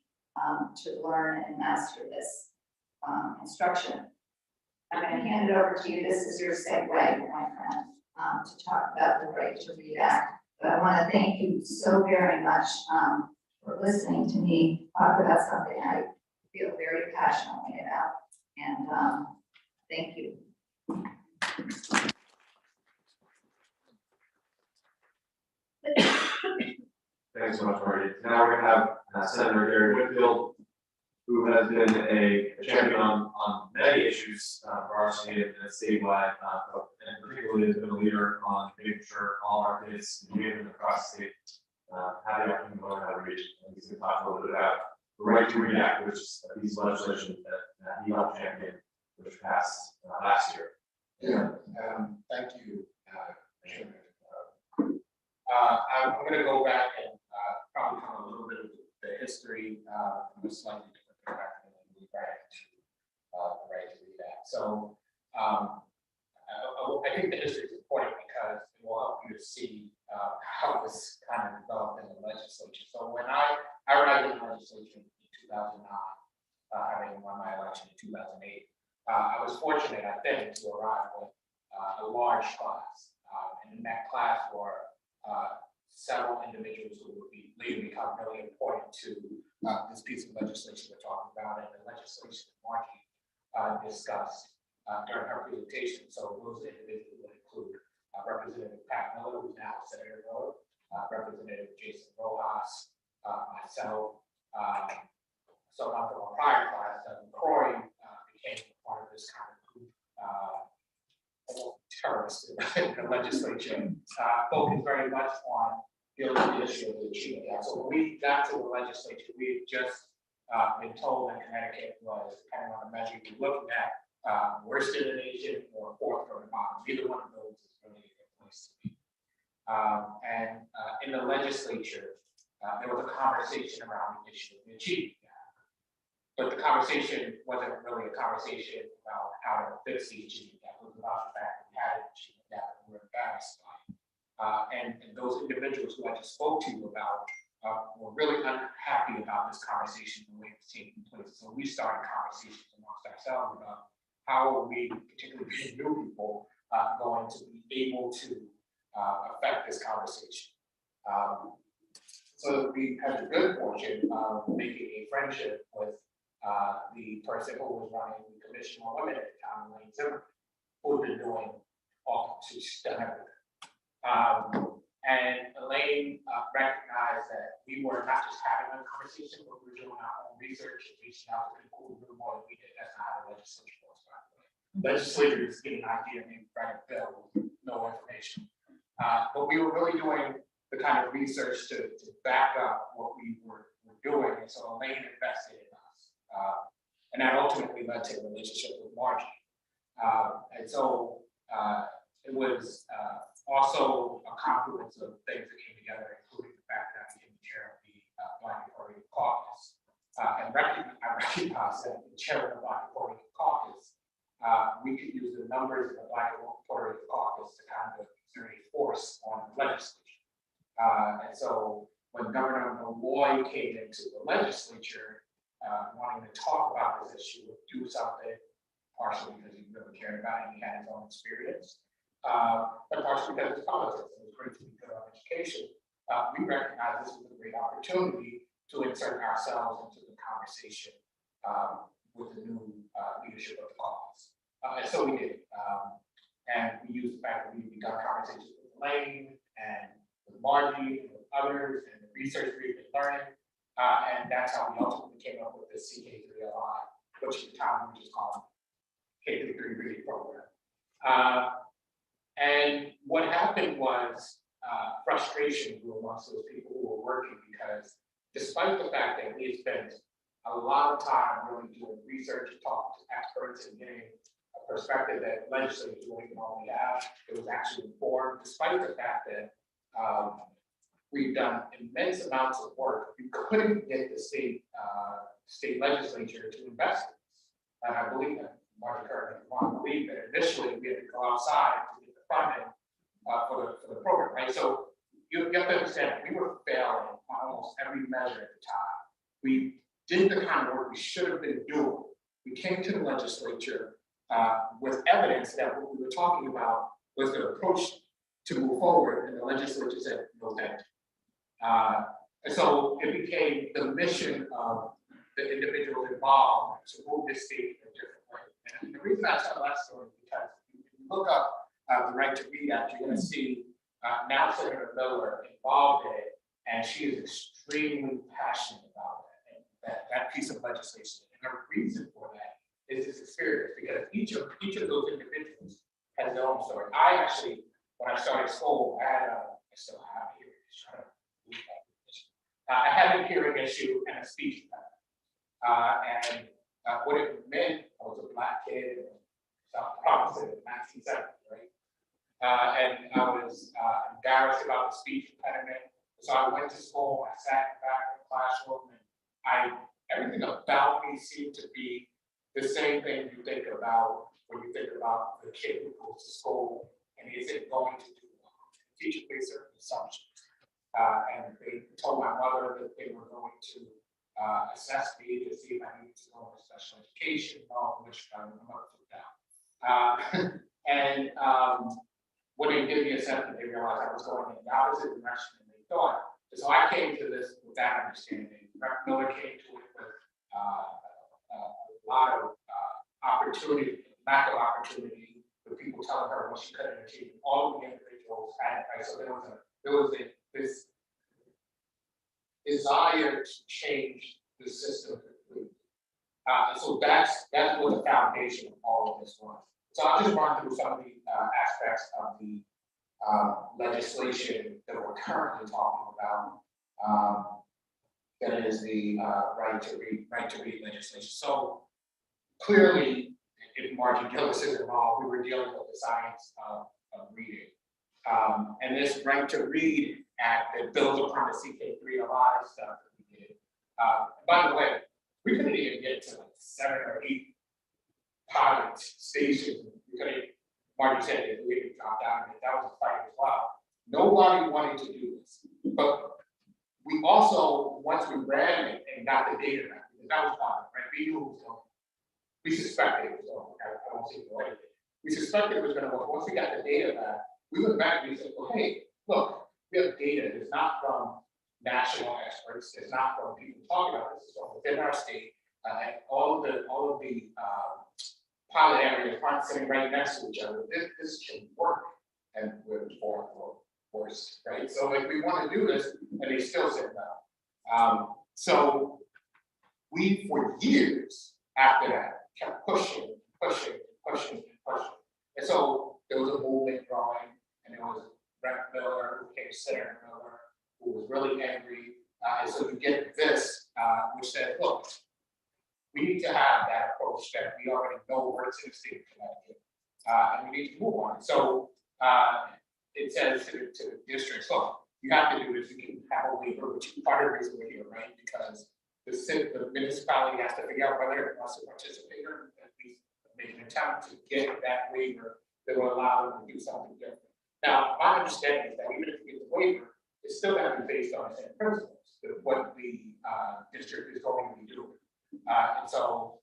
to learn and master this instruction. I'm going to hand it over to you. This is your segue, my friend, to talk about the Right to Read Act. But I want to thank you so very much for listening to me talk about something I feel very passionately about. And thank you. Thanks so much, Marty. Now we're going to have Senator Gary Whitfield, who has been a champion on many issues for our state and statewide, and particularly has been a leader on making sure all our kids and across the state have the opportunity to learn how to read. And he's going to talk a little bit about the Right to Read Act, which is a piece of legislation that he helped champion, which passed last year. Yeah, thank you, Chairman. I'm going to go back and probably come a little bit of the history from a slightly different perspective and then move right into the Right to Read Act. So I think the history is important because it will help you to see how this kind of developed in the legislature. So when I arrived in the legislature in 2009, having won my election in 2008, I was fortunate, I think, to arrive with a large class. And in that class were several individuals who would later become really important to this piece of legislation we're talking about, and the legislation that Margie discussed during her presentation. So those individuals would include Representative Pat Miller, who's now Senator Miller, Representative Jason Rojas, myself. So after our prior class, Croy became part of this kind of group, terrorist in the legislature, focused very much on dealing with the issue of the Achievement Gap. So when we got to the legislature, we had just been told that Connecticut was, depending on the measure you're looking at, worst in the nation or fourth from the bottom. Either one of those is really a good place to be. And in the legislature, there was a conversation around the issue of the Achievement Gap. But the conversation wasn't really a conversation about how to fix the Achievement Gap. It was about the fact that we had an Achievement Gap and we were embarrassed by it. And those individuals who I just spoke to you about were really unhappy about this conversation and the way it was taking place. So we started conversations amongst ourselves about how are we, particularly being new people, going to be able to affect this conversation. So we had the good fortune of making a friendship with the person who was running the Commission on Women at the time, Elaine Zimmerman, who had been doing all, she's done everything. And Elaine recognized that we were not just having a conversation, but we were doing our own research and reaching out to people who knew more than we did. That's not how the legislature works, by the way. Legislators get an idea and they write a bill with no information. But we were really doing the kind of research to back up what we were doing. And so Elaine invested in us. And that ultimately led to a relationship with Margie. And so it was also a confluence of things that came together, including the fact that I became the chair of the Black and Puerto Rican Caucus. And I recognized that the chair of the Black and Puerto Rican Caucus, we could use the numbers of the Black and Puerto Rican Caucus to kind of exert a force on the legislature. And so when Governor Malloy came into the legislature, wanting to talk about this issue, do something, partially because he really cared about it, he had his own experience, but partially because it's politics. It was great to be good on education. We recognized this was a great opportunity to insert ourselves into the conversation with the new leadership of the caucus. And so we did. And we used the fact that we begun conversations with Elaine and with Margie and with others and the research we've been learning. And that's how we ultimately came up with this CK3LI, which at the time we just called K-3 reading program. And what happened was frustration grew amongst those people who were working, because despite the fact that we spent a lot of time really doing research and talking to experts and getting a perspective that legislators really can only have, it was actually informed, despite the fact that we've done immense amounts of work, we couldn't get the state legislature to invest in this. And I believe that Margie Curtin believed that initially we had to go outside to get the funding for the program, right? So you have to understand that we were failing on almost every measure at the time. We did the kind of work we should have been doing. We came to the legislature with evidence that what we were talking about was the approach to move forward, and the legislature said, no, thank you. And so it became the mission of the individuals involved to move this state in a different way. And the reason I tell that story is because if you look up the Right to Read Act, you're going to see now Senator Miller involved in it, and she is extremely passionate about it. And that piece of legislation. And the reason for that is this experience, because each of those individuals has their own story. I actually, when I started school, I still have a hearing issue. I had a hearing issue and a speech impediment. What it meant, I was a Black kid in South Province in the 1970s, right? And I was embarrassed about the speech impediment. So I went to school, I sat back in the classroom, and everything about me seemed to be the same thing you think about when you think about the kid who goes to school and isn't going to do well. Teachers made certain assumptions. And they told my mother that they were going to assess me to see if I needed to go into special education, which my mother took down. When they did the assessment, they realized I was going in the opposite direction than they thought. So I came to this with that understanding. Rep. Miller came to it with a lot of opportunity, lack of opportunity, with people telling her what she couldn't achieve. All of the individuals had, right? So there was this desire to change the system completely. So that's what the foundation of all of this was. So I'll just run through some of the aspects of the legislation that we're currently talking about. That is the right to read legislation. So clearly, if Margie Gillis is involved, we were dealing with the science of reading. And this right to read act that builds upon the CK3, a lot of stuff that we did. By the way, we couldn't even get to like 7 or 8 pilot stations. We couldn't, Margie said that we didn't drop down, and that was a fight as well. Nobody wanted to do this. But we also, once we ran it and got the data back, because that was fine, right? We knew it was going. We suspected it was going. I won't say what it. We suspected it was going to work. Once we got the data back, we went back and we said, well, hey, look, we have data. It's not from national experts. It's not from people talking about this. It's from within our state. And all of the pilot areas aren't sitting right next to each other. This can work. And we're forced, right? So like we want to do this, and they still said no. So we, for years after that, kept pushing. And so there was a movement growing, and there was Rep. Miller, who became Senator Miller, who was really angry. And so you get this, which said, look, we need to have that approach that we already know works in the state of Connecticut, and we need to move on. So it says to the districts, look, you have to do this. You can have a waiver, which is part of the reason we're here, right? Because the municipality has to figure out whether it wants to participate or at least make an attempt to get that waiver that will allow them to do something different. Now, my understanding is that even if you get the waiver, it's still going to be based on the same principles of what the district is going to be doing. And so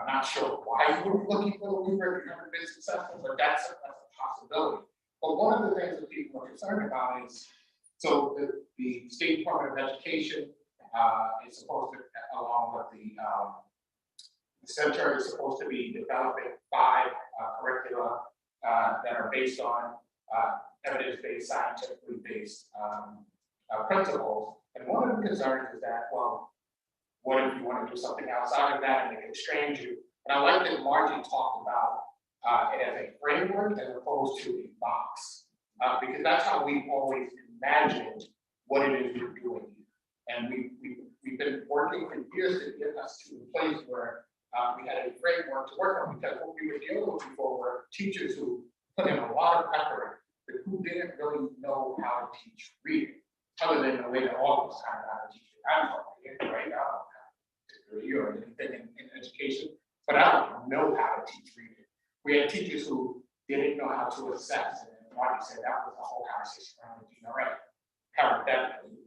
I'm not sure why you were looking for the waiver if you've never been successful, but that's a possibility. But one of the things that people are concerned about is, so the State Department of Education is supposed to, along with the center, is supposed to be developing 5 curricula that are based on evidence-based, scientifically based principles. And one of the concerns is that, well, what if you want to do something outside of that and it constrains you? And I like that Margie talked about it as a framework as opposed to a box, because that's how we've always imagined what it is you're doing. And we've been working for years to get us to a place where we had a framework to work on, because what we were dealing with before were teachers who put in a lot of effort, but who didn't really know how to teach reading, other than the way that all of us kind of know how to teach it. I'm talking right now, or anything in education, but I don't know how to teach reading. We had teachers who didn't know how to assess, and Marty said that was the whole conversation around the DRA. Parenthetically,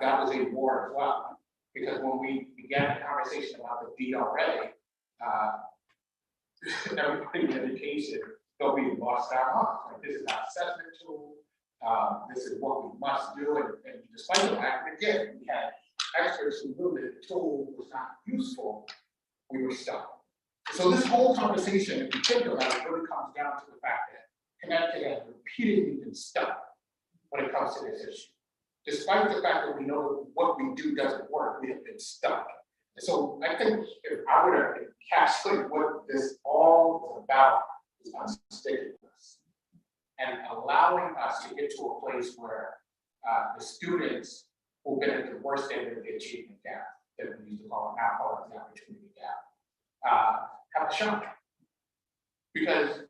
that was a war as well, because when we began the conversation about the DRA, everybody in education thought we lost our minds. Like, this is our assessment tool. This is what we must do, and despite the fact that, again, we had experts who knew that the tool was not useful, we were stuck. So this whole conversation, if you think about it, really comes down to the fact that Connecticut has repeatedly been stuck when it comes to this issue. despite the fact that we know that what we do doesn't work, we have been stuck. And so I think if I were to encapsulate what this all is about, is unstickiness and allowing us to get to a place where the students who've been at the worst end of the achievement gap, that we used to call it, now call it the opportunity gap, have a shot. Because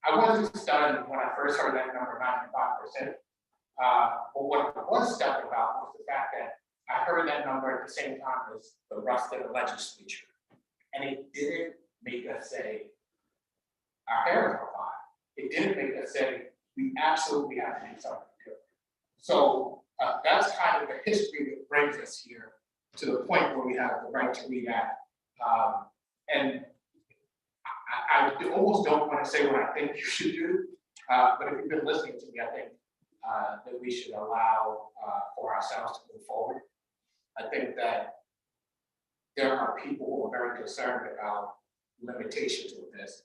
I wasn't stunned when I first heard that number, 95%. But what I was stunned about was the fact that I heard that number at the same time as the rest of the legislature. And it didn't make us say, our hair is on fire. It didn't make us say, we absolutely have to do something good. So that's kind of the history that brings us here to the point where we have the right to read act. And I almost don't want to say what I think you should do, but if you've been listening to me, I think that we should allow for ourselves to move forward. I think that there are people who are very concerned about limitations with this,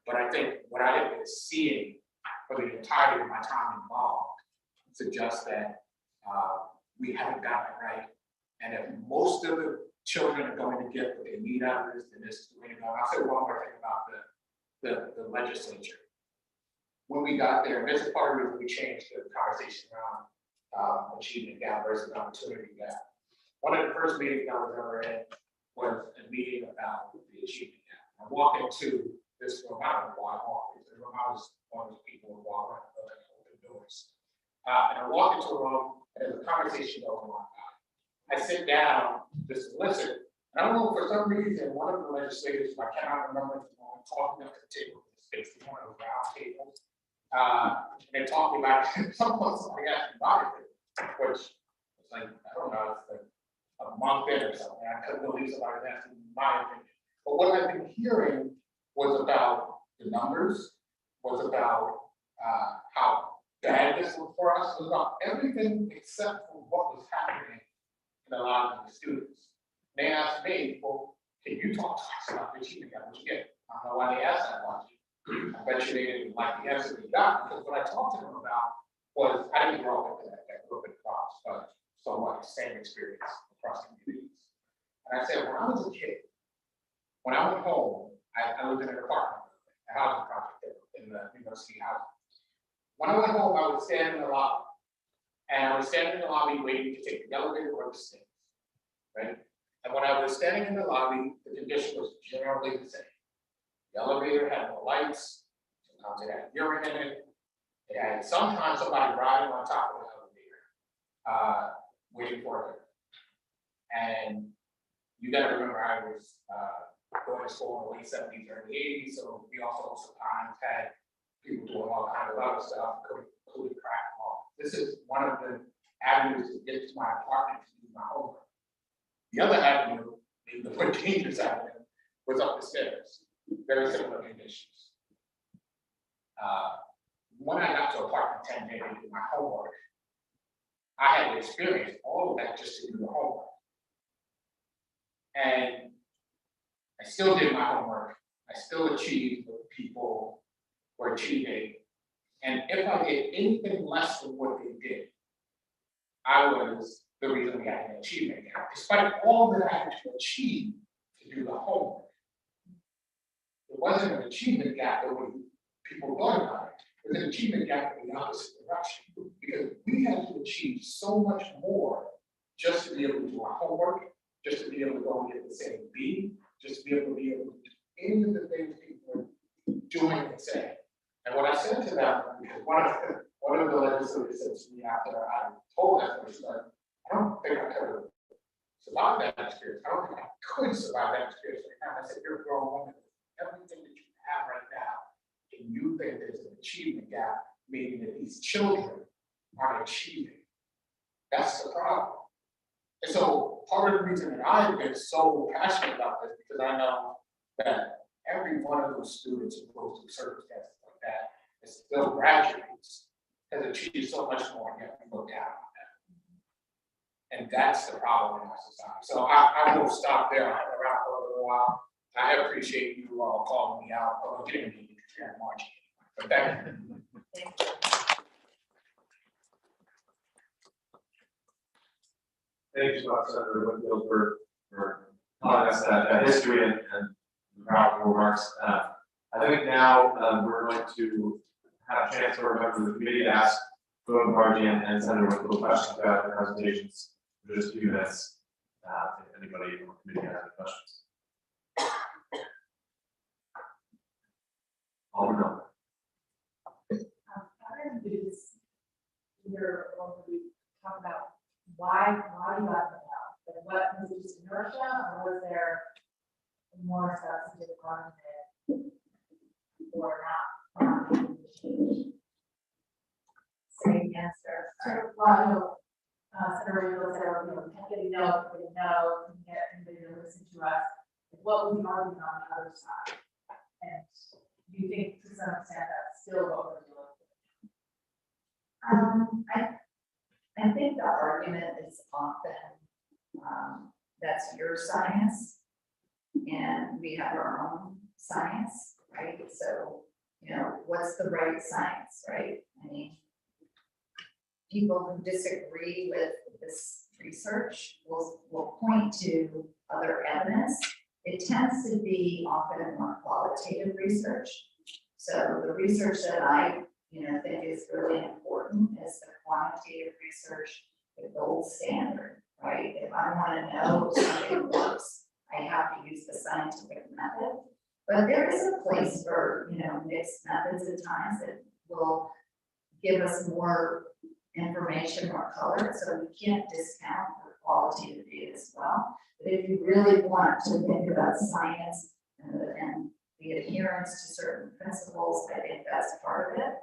but I think what I have been seeing for the entirety of my time involved suggests that we haven't gotten it right, and if most of the children are going to get what they need out of this, then this is the way to go. I'll say one more thing about the legislature. When we got there, and this is part of the reason we changed the conversation around achievement gap versus opportunity gap. One of the first meetings I was ever in was a meeting about the achievement gap. I walked into this room, I don't know why I walked into the room, I was one of those people who walk around and open doors. And I walked into a room, and there's a conversation going on. I sit down just to listen, and I don't know, for some reason, one of the legislators, I cannot remember, talking up to the table, it's one of those round tables. And they're talking about somebody asked me about it, which was like, I don't know, it's like a month in or something. I couldn't believe somebody was asking my opinion. But what I've been hearing was about the numbers, was about how bad this was for us, was about everything except for what was happening in the lives of the students. They asked me, well, can you talk to us about the achievement gap? Which again, I don't know why they asked that about you. I bet you they didn't like the answer we got, because what I talked to them about was, I didn't grow up in that group of crops, but so much same experience across communities. And I said, when I was a kid, when I went home, I lived in an apartment, a housing project in the university housing. When I went home, I would stand in the lobby, and I would stand in the lobby waiting to take the elevator or the stairs, right? And when I was standing in the lobby, the condition was generally the same. The elevator had no lights, sometimes it had urine in it. It had sometimes somebody riding on top of the elevator, waiting for it. And you gotta remember, I was going to school in the late 70s, early 80s, so we also sometimes had people doing all kinds of other stuff, including crack and all. This is one of the avenues to get to my apartment to do my homework. The other avenue, the more dangerous avenue, was up the stairs. Very similar conditions. When I got to apartment 10 days to do my homework, I had to experience all of that just to do the homework. And I still did my homework. I still achieved what people were achieving. And if I did anything less than what they did, I was the reason we had an achievement gap, despite all that I had to achieve to do the homework. It wasn't an achievement gap that people thought about it. It was an achievement gap in the opposite direction, because we had to achieve so much more just to be able to do our homework, just to be able to go and get the same B, just to be able to do any of the things people are doing and saying. And what I said to them, because one of the legislators said to me after I told them, was like, I don't think I could have survived that experience. I don't think I could survive that experience right now. I said, you're a grown woman. Everything that you have right now, and you think there's an achievement gap, meaning that these children aren't achieving. That's the problem. And so part of the reason that I've been so passionate about this, because I know that every one of those students who goes through circumstances like that and still graduates has achieved so much more, and yet we look down on that. And that's the problem in our society. So I will stop there. I'll hang around for a little while. I appreciate you all calling me out, or getting me to Karen March. But thank you. Thank you. thank you so much, Senator Whitfield, for telling us that history and powerful remarks. I think now we're going to have a chance for a member of the committee to ask BoA Education and Senator Whitfield questions about the presentations for just a few minutes. If anybody in the committee has any questions. Alderman. I want to do this either or we talk about why you got them out. Like what was it, just inertia, or was there more substantive argument or not change? Same answer. Sort of, well, Senator Whitfield said, can't get no, can get anybody to listen to us. Like, what was the argument on the other side? And do you think to some extent that's still what we're doing? I think the argument is often, that's your science, and we have our own science, right? So, what's the right science, right? I mean, people who disagree with this research will point to other evidence. It tends to be often more qualitative research. So the research that I think is really important is the quantitative research, the gold standard, right? If I want to know if something works, I have to use the scientific method. But there is a place for, mixed methods at times that will give us more information, more color. So we can't discount the qualitative data as well. But if you really want to think about science and the adherence to certain principles, I think that's part of it.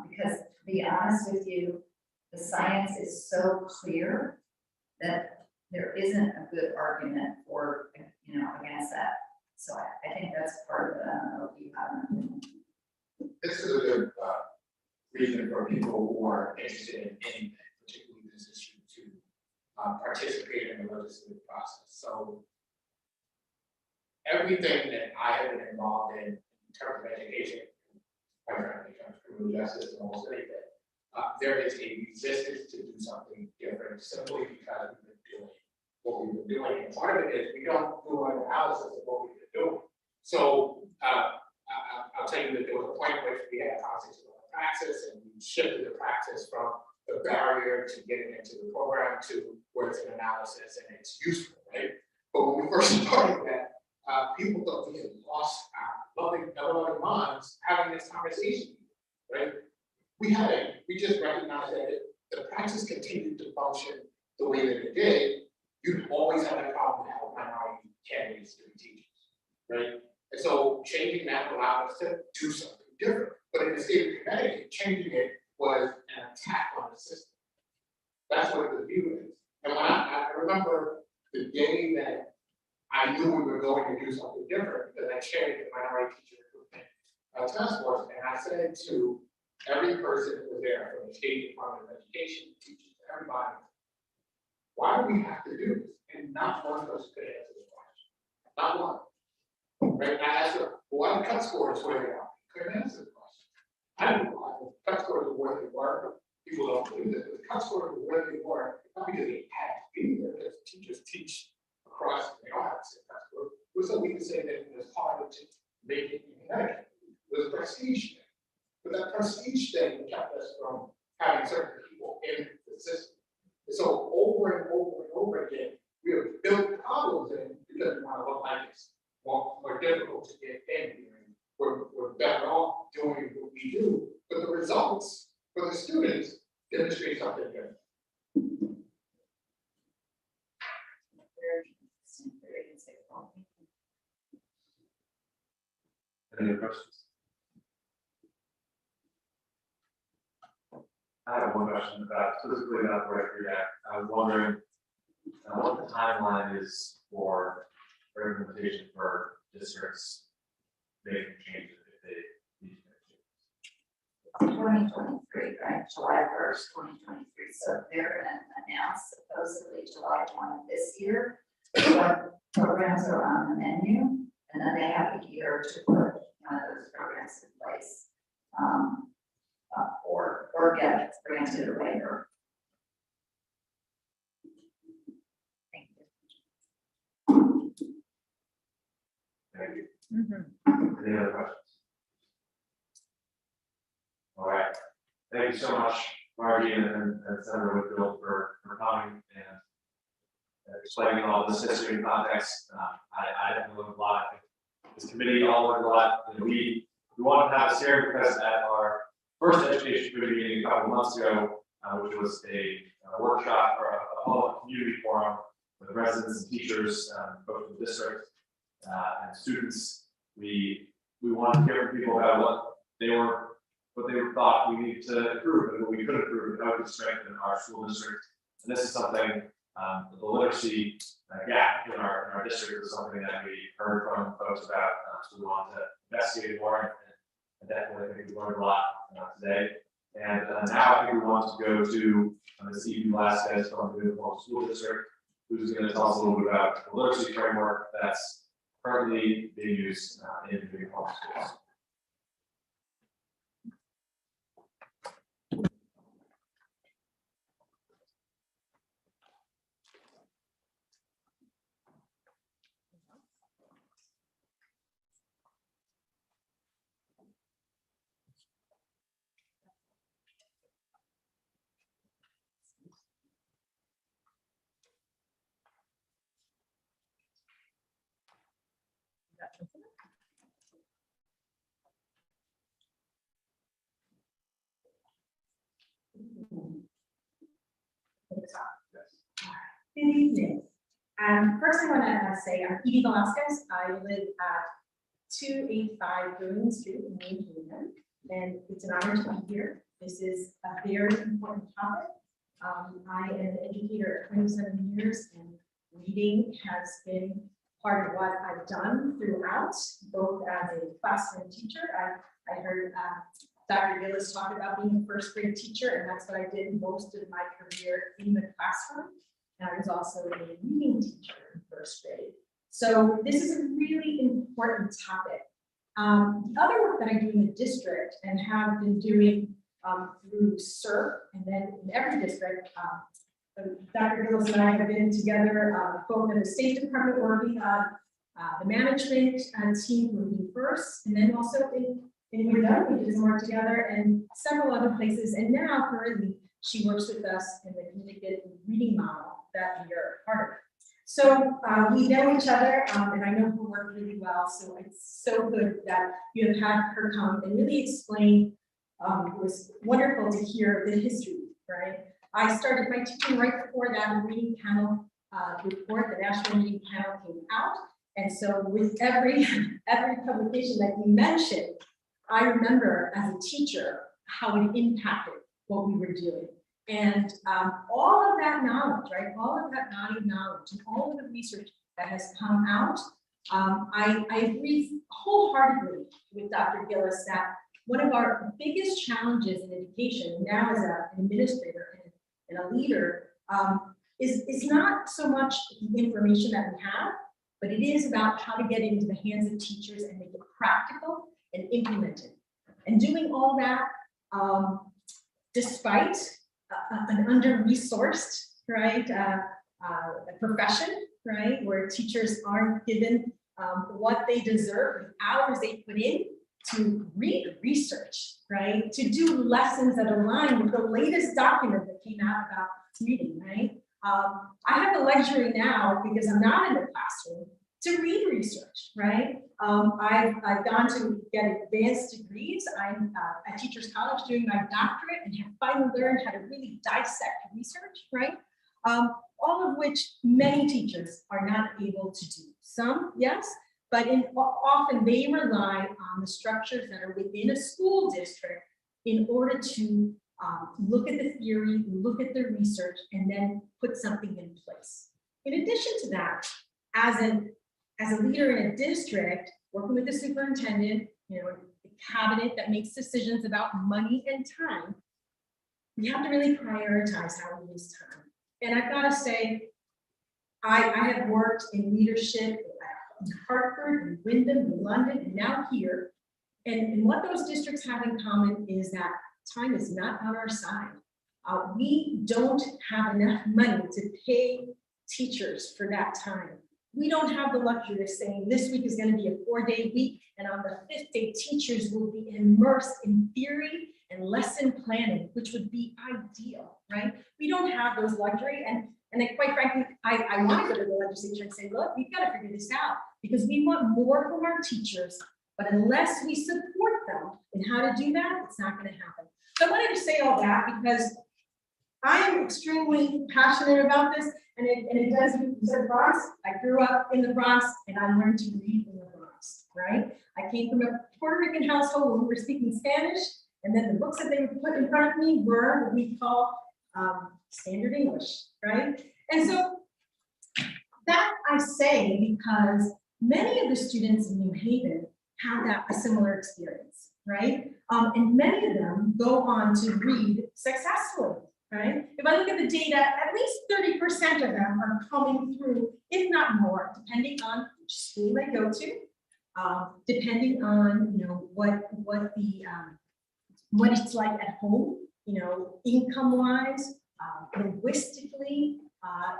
Because to be honest with you, the science is so clear that there isn't a good argument for, against that. So I think that's part of it. I don't know if you have an opinion. This is a good reason for people who are interested in anything, particularly this issue, to participate in the legislative process. So everything that I have been involved in terms of education, quite frankly, criminal justice, and almost anything, there is a resistance to do something different simply because we've been doing what we've been doing. And part of it is we don't do an analysis of what we've been doing. So I'll tell you that there was a point in which we had a conversation about praxis, and we shifted the praxis from the barrier to getting into the program to where it's an analysis and it's useful, right? But when we first started that, people thought we had lost our loving minds having this conversation, right? We hadn't. We just recognized that if the praxis continued to function the way that it did, you'd always have a problem with how minority candidates to be teachers, right? And so changing that allowed us to do something different. But in the state of Connecticut, changing it was an attack on the system. That's what the view is. And when I remember the day that I knew we were going to do something different, because I chaired the minority teacher recruitment task force, and I said to every person that was there, from the State Department of Education, teachers, everybody, why do we have to do this? And not one person could answer the question. Not one. Right? And I asked her, well, why the cut scores where they are? Couldn't answer the question. I didn't know why. The cut scores were where they were. People don't believe that. The cut scores were where they were, not because they had to be there, because teachers teach across, they don't have to say cut scores. It was so we could say that it was harder to make it in Connecticut. It was a prestige thing. But that prestige thing kept us from having certain people in the system. And so over and over and over again, we have built problems in because we want to look like it's more difficult to get in. We're better off doing what we do, but the results for the students demonstrate something different. Any questions? I have one question about specifically about the Recreation Act. I was wondering what the timeline is for implementation for districts making changes if they need to make changes. 2023, right? July 1st, 2023. So they're going to announce supposedly July 1 of this year what programs are on the menu, and then they have a year to put one of those programs in place, or get granted a waiver. Any other questions? All right, thank you so much, Margie and Senator Whitfield for coming and explaining all this history and context. I definitely learned a lot. I think this committee all learned a lot. And we wanted to have this here because at our first education committee meeting a couple of months ago, which was a workshop or a community forum with residents and teachers, both from the district and students, we wanted to hear from people about what they thought we needed to improve and what we could improve and how we could strengthen our school district. And this is something, the literacy gap in our district is something that we heard from folks about. So we want to investigate more, and definitely I think we learned a lot today. And now I think we want to go to Ms. Evie Velasquez from the Uniform School District, who's going to tell us a little bit about the literacy framework that's currently being used in the Uniform schools. Good evening. First I want to say I'm Evie Velasquez. I live at 285 Brilliant Street in New England, and it's an honor to be here. This is a very important topic. I am an educator at 27 years, and reading has been part of what I've done throughout, both as a classroom teacher. I heard Dr. Gillis talk about being a first grade teacher, and that's what I did most of my career in the classroom. And I was also a reading teacher in first grade. So this is a really important topic. The other work that I do in the district and have been doing through SERP, and then in every district, Dr. Gillis and I have been together, both in the State Department working on the management team moving first, and then also in Pedagogy, we did some work together, and several other places. And now currently she works with us in the Connecticut reading model that we are part of. So we know each other, and I know her work really well. So it's so good that you have had her come and really explain. It was wonderful to hear the history, right? I started my teaching right before that reading panel report, the National Reading Panel came out. And so with every publication that you mentioned, I remember as a teacher how it impacted what we were doing. And all of that knowledge, right? All of that body of knowledge and all of the research that has come out, I agree wholeheartedly with Dr. Gillis that one of our biggest challenges in education now as an administrator and a leader is not so much the information that we have, but it is about how to get it into the hands of teachers and make it practical and implemented. And doing all that despite an under-resourced, right, profession, right, where teachers aren't given what they deserve, the hours they put in to read research, right, to do lessons that align with the latest document that came out about reading, right. I have the luxury now, because I'm not in the classroom, to read research, right? I've gone to get advanced degrees. I'm at Teachers College doing my doctorate and have finally learned how to really dissect research, right? All of which many teachers are not able to do. Some, yes, but often they rely on the structures that are within a school district in order to look at the theory, look at the research, and then put something in place. In addition to that, as a leader in a district, working with the superintendent, you know, the cabinet that makes decisions about money and time, we have to really prioritize how we use time. And I've got to say, I have worked in leadership in Hartford, in Wyndham, in London, and now here. And what those districts have in common is that time is not on our side. We don't have enough money to pay teachers for that time. we don't have the luxury of saying this week is going to be a 4-day week, and on the 5th day, teachers will be immersed in theory and lesson planning, which would be ideal, right? We don't have those luxury, and then quite frankly, I want to go to the legislature and say, look, we've got to figure this out because we want more from our teachers, but unless we support them in how to do that, it's not going to happen. So I wanted to say all that because I am extremely passionate about this, and it does, you said Bronx, I grew up in the Bronx, and I learned to read in the Bronx, right? I came from a Puerto Rican household where we were speaking Spanish, and then the books that they would put in front of me were what we call standard English, right? And so that I say because many of the students in New Haven have a similar experience, right? And many of them go on to read successfully, right? If I look at the data, at least 30% of them are coming through, if not more, depending on which school they go to, depending on, you know, what it's like at home, you know, income-wise, linguistically.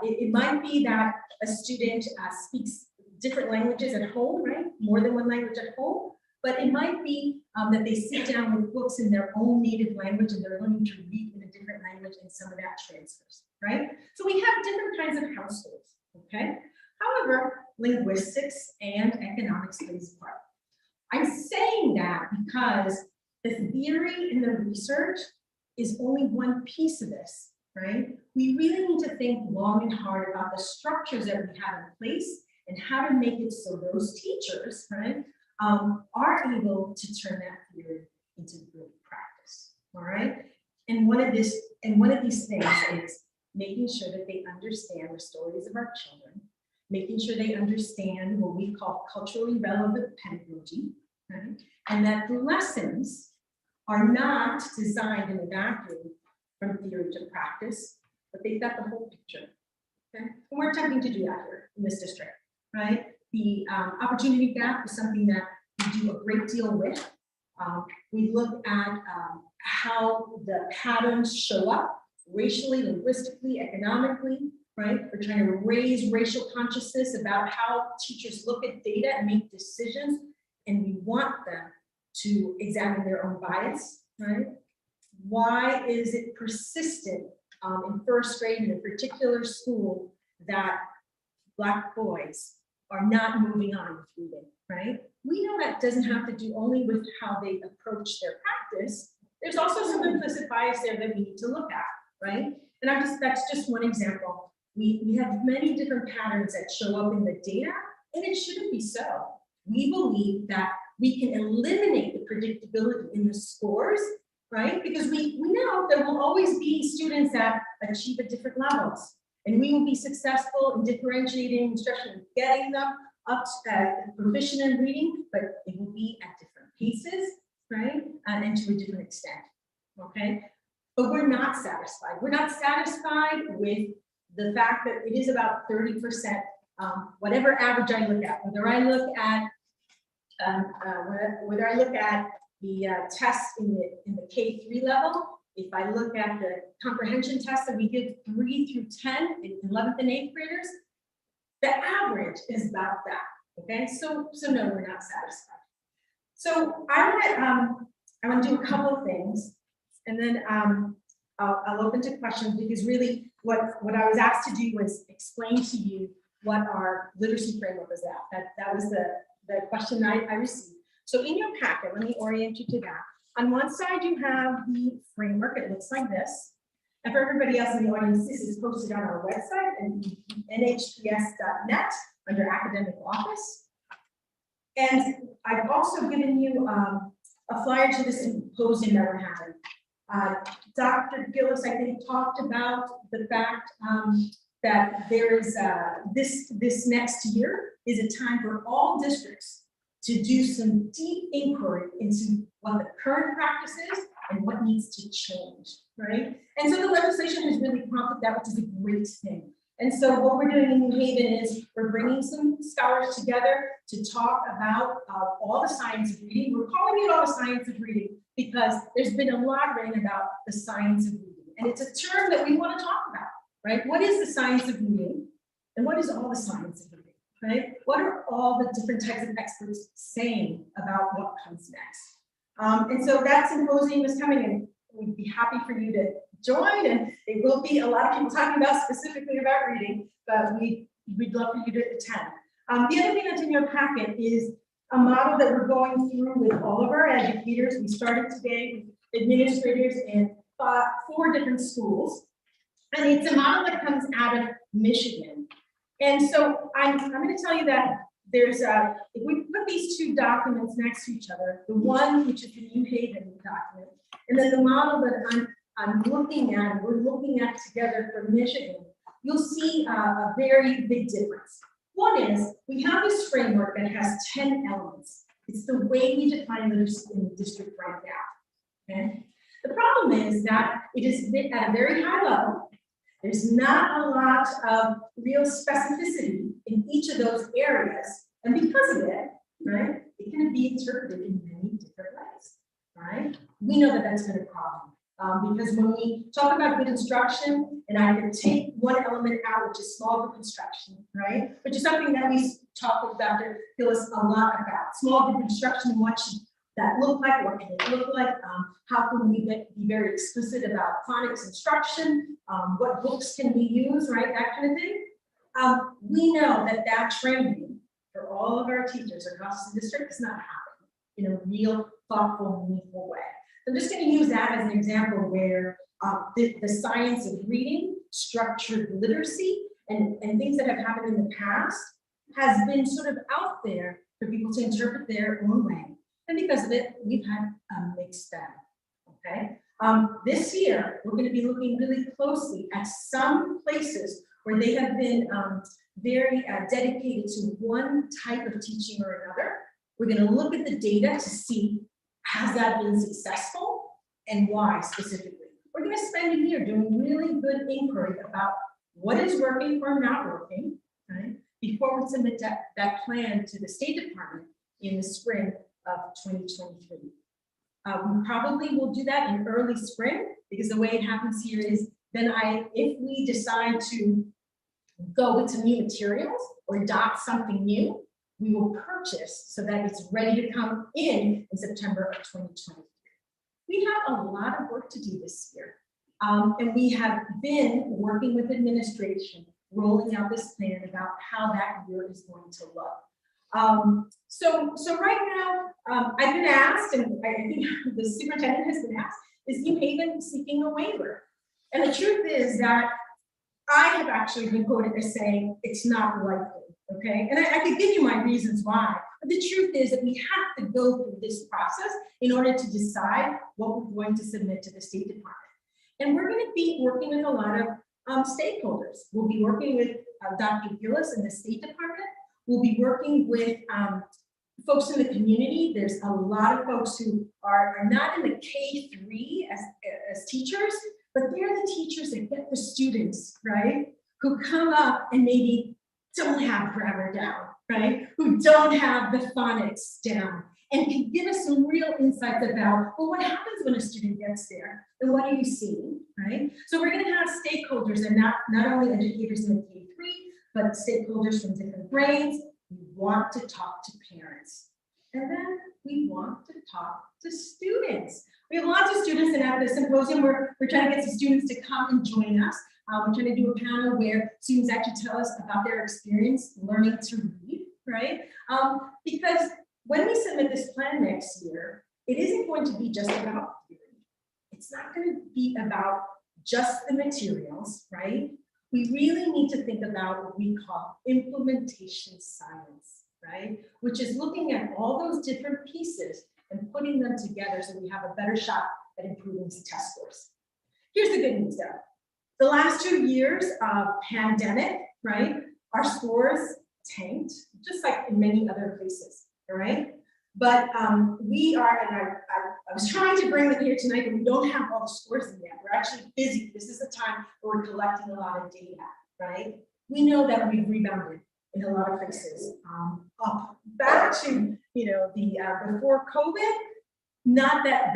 It might be that a student speaks different languages at home, right? More than one language at home. But it might be that they sit down with books in their own native language and they're learning to read in a different language, and some of that transfers, right? So we have different kinds of households, okay? However, linguistics and economics plays a part. I'm saying that because the theory and the research is only one piece of this, right? We really need to think long and hard about the structures that we have in place and how to make it so those teachers, right, are able to turn that theory into real practice, all right? And one of these things is making sure that they understand the stories of our children, making sure they understand what we call culturally relevant pedagogy, right? And that the lessons are not designed in a vacuum from theory to practice, but they've got the whole picture, okay? And we're attempting to do that here in this district, right? The opportunity gap is something that we do a great deal with. We look at how the patterns show up racially, linguistically, economically, right? We're trying to raise racial consciousness about how teachers look at data and make decisions, and we want them to examine their own bias, right? Why is it persistent in first grade in a particular school that Black boys are not moving on with reading, right? We know that doesn't have to do only with how they approach their practice. There's also some implicit bias there that we need to look at, right? And that's just one example. We have many different patterns that show up in the data, and it shouldn't be so. We believe that we can eliminate the predictability in the scores, right? Because we know there will always be students that achieve at different levels, and we will be successful in differentiating instruction and getting them up to proficient in reading, but it will be at different paces, right? And to a different extent, okay? But we're not satisfied. We're not satisfied with the fact that it is about 30%, whatever average I look at, whether I look at the tests in the K3 level, if I look at the comprehension tests that we give 3 through 10 in 11th and 8th graders, the average is about that. Okay, so no, we're not satisfied. So I want to do a couple of things, and then I'll open to questions, because really what I was asked to do was explain to you what our literacy framework was at. That was the question I received. So in your packet, let me orient you to that. On one side, you have the framework. It looks like this. And for everybody else in the audience, this is posted on our website and nhps.net under academic office. And I've also given you a flyer to the symposium that we're having. Dr. Gillis, I think, talked about the fact that there is this next year is a time for all districts to do some deep inquiry into what the current practice is and what needs to change, right? And so the legislation has really prompted that, which is a great thing. And so what we're doing in New Haven is we're bringing some scholars together to talk about all the science of reading. We're calling it all the science of reading because there's been a lot written about the science of reading. And it's a term that we want to talk about, right? What is the science of reading? And what is all the science of reading, right? What are all the different types of experts saying about what comes next? And so that symposium is coming, and we'd be happy for you to join, and there will be a lot of people talking about specifically about reading, but we'd love for you to attend. The other thing that's in your packet is a model that we're going through with all of our educators. We started today with administrators in 4 different schools, and it's a model that comes out of Michigan. And so I'm going to tell you that there's if we put these 2 documents next to each other, the one which is the New Haven document, and then the model that I'm looking at, we're looking at together for Michigan, you'll see a very big difference. One is we have this framework that has 10 elements. It's the way we define literacy in the district right now. Okay? The problem is that it is at a very high level. There's not a lot of real specificity in each of those areas. And because of it, right, it can be interpreted in many different ways, right? We know that that's been a problem. Because when we talk about good instruction, and I can take one element out, which is small group instruction, right? Which is something that we talk with Dr. Gillis a lot about. Small group instruction, what should that look like? What can it look like? How can we be very explicit about phonics instruction? What books can we use, right? That kind of thing. We know that that training for all of our teachers across the district is not happening in a real, thoughtful, meaningful way. I'm just going to use that as an example where the science of reading, structured literacy, and things that have happened in the past has been sort of out there for people to interpret their own way. And because of it, we've had a mixed bag, okay? This year, we're going to be looking really closely at some places where they have been very dedicated to one type of teaching or another. We're going to look at the data to see, has that been successful and why specifically? We're going to spend a year doing really good inquiry about what is working or not working, right? Before we submit that plan to the State Department in the spring of 2023. We probably will do that in early spring, because the way it happens here is then if we decide to go with some new materials or adopt something new, we will purchase so that it's ready to come in September of 2023. We have a lot of work to do this year. And we have been working with administration, rolling out this plan about how that year is going to look. So right now, I've been asked, and I think the superintendent has been asked, is New Haven seeking a waiver? And the truth is that I have actually been quoted as saying it's not likely. Okay, and I could give you my reasons why, but the truth is that we have to go through this process in order to decide what we're going to submit to the State Department. And we're going to be working with a lot of stakeholders. We'll be working with Dr. Gillis in the State Department. We'll be working with folks in the community. There's a lot of folks who are not in the K-3 as teachers, but they're the teachers that get the students, right? Who come up and maybe don't have grammar down, right? Who don't have the phonics down, and can give us some real insights about, well, what happens when a student gets there, and what are you seeing, right? So we're going to have stakeholders, and not only educators in the K-3, but stakeholders from different grades. We want to talk to parents, and then we want to talk to students. We have lots of students, and at the symposium, we're trying to get some students to come and join us. We're trying to do a panel where students actually tell us about their experience learning to read, right? Because when we submit this plan next year, it isn't going to be just about theory. It's not going to be about just the materials, right? We really need to think about what we call implementation science, right? Which is looking at all those different pieces and putting them together so we have a better shot at improving test scores. Here's the good news though. The last 2 years of pandemic, right? Our scores tanked, just like in many other places, all right? But we are, and I was trying to bring them here tonight, but we don't have all the scores in yet. We're actually busy. This is the time where we're collecting a lot of data, right? We know that we've rebounded in a lot of places. Up back to, the before COVID, not that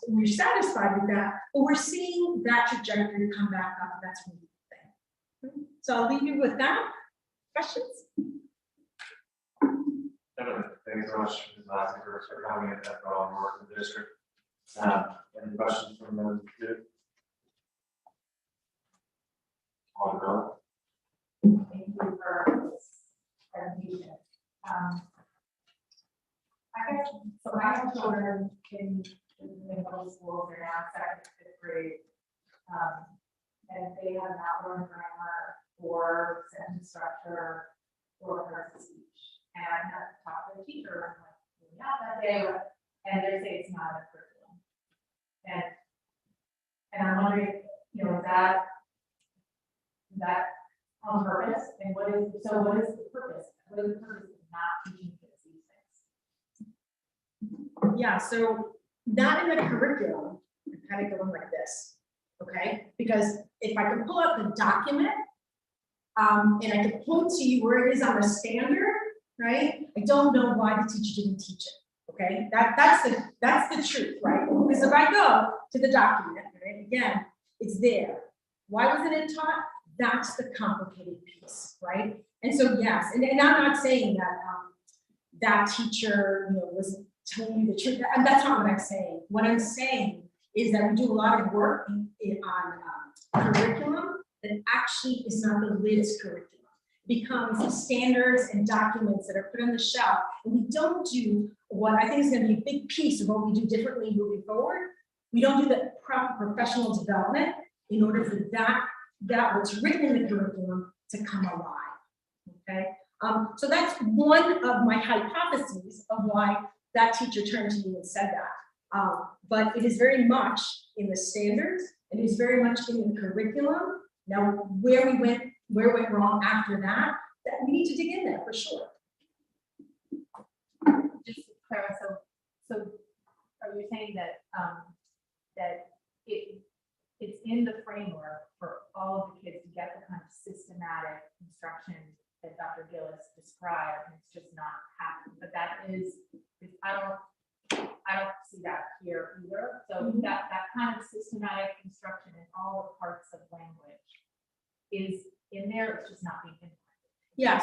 we're satisfied with that, but we're seeing that trajectory come back up. That's a really good thing. So I'll leave you with that. Questions? Thanks so much, Ms. Lassie, for coming in and for all your work in the district. Any questions from those two? All go. Thank you for this presentation. I guess, so I have children in middle school, they're now second, fifth grade. And they have not learned grammar or sentence structure or parts of speech. And I have to talk to the teacher, I'm like, not that day, and they say it's not a curriculum. And I'm wondering, you know, is that on purpose? And what is the purpose? What is the purpose of not teaching kids these things? Yeah, so not in the curriculum, I'm kind of going like this, okay? Because if I can pull up the document, and I can point to you where it is on the standard, right? I don't know why the teacher didn't teach it, okay? That's the truth, right? Because if I go to the document, right, again, it's there. Why wasn't it taught? That's the complicated piece, right? And so yes, and I'm not saying that that teacher, you know, wasn't telling you the truth. And that's not what I'm saying. What I'm saying is that we do a lot of work on curriculum that actually is not the LIDS curriculum. It becomes standards and documents that are put on the shelf, and we don't do what I think is going to be a big piece of what we do differently moving forward. We don't do the proper professional development in order for that what's written in the curriculum to come alive. Okay, so that's one of my hypotheses of why that teacher turned to me and said that. But it is very much in the standards, and it is very much in the curriculum. Now, where it went wrong after that we need to dig in there for sure. Just to clarify, so are you saying that that it's in the framework for all of the kids to get the kind of systematic instruction that Dr. Gillis described, and it's just not happening? But that is, I don't see that here either. So that kind of systematic instruction in all the parts of language is in there, it's just not being implemented. Yeah,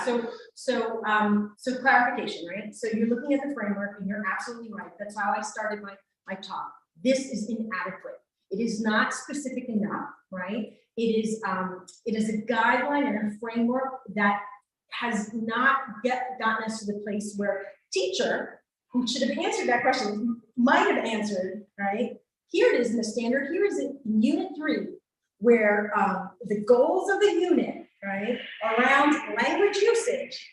so clarification, right? So you're looking at the framework and you're absolutely right. That's how I started my talk. This is inadequate. It is not specific enough, right? It is a guideline and a framework that has not gotten us to the place where teacher who should have answered that question might have answered, right? Here it is in the standard. Here is in Unit 3, where the goals of the unit, right, around language usage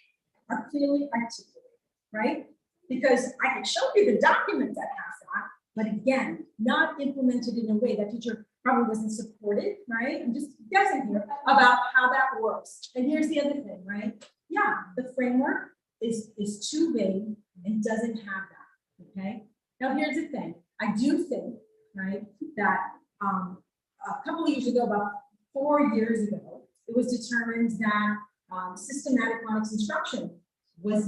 are clearly articulated, right? Because I can show you the document that has that, but again, not implemented in a way that teacher probably wasn't supported, right? I'm just guessing here about how that works. And here's the other thing, right? Yeah, the framework is too vague and doesn't have that, okay? Now here's the thing. I do think, right, that a couple of years ago, about 4 years ago, it was determined that systematic phonics instruction was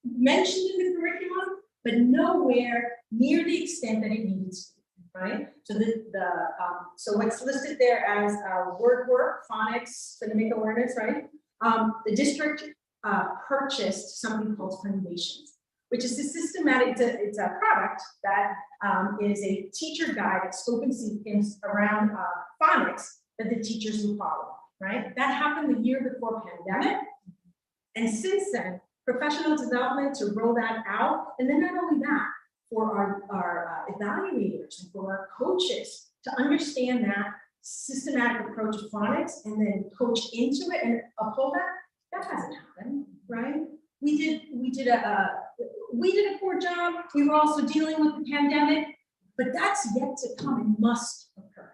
mentioned in the curriculum, but nowhere near the extent that it needed to be, right? So so what's listed there as word work, phonics, phonemic awareness, right? The district purchased something called Foundations, which is a systematic, it's a product that is a teacher guide at scope and sequence around phonics that the teachers will follow, right? That happened the year before pandemic. And since then, professional development to roll that out. And then not only that, for our evaluators and for our coaches to understand that systematic approach to phonics and then coach into it and uphold that hasn't happened, right? We did a poor job. We were also dealing with the pandemic, but that's yet to come and must occur.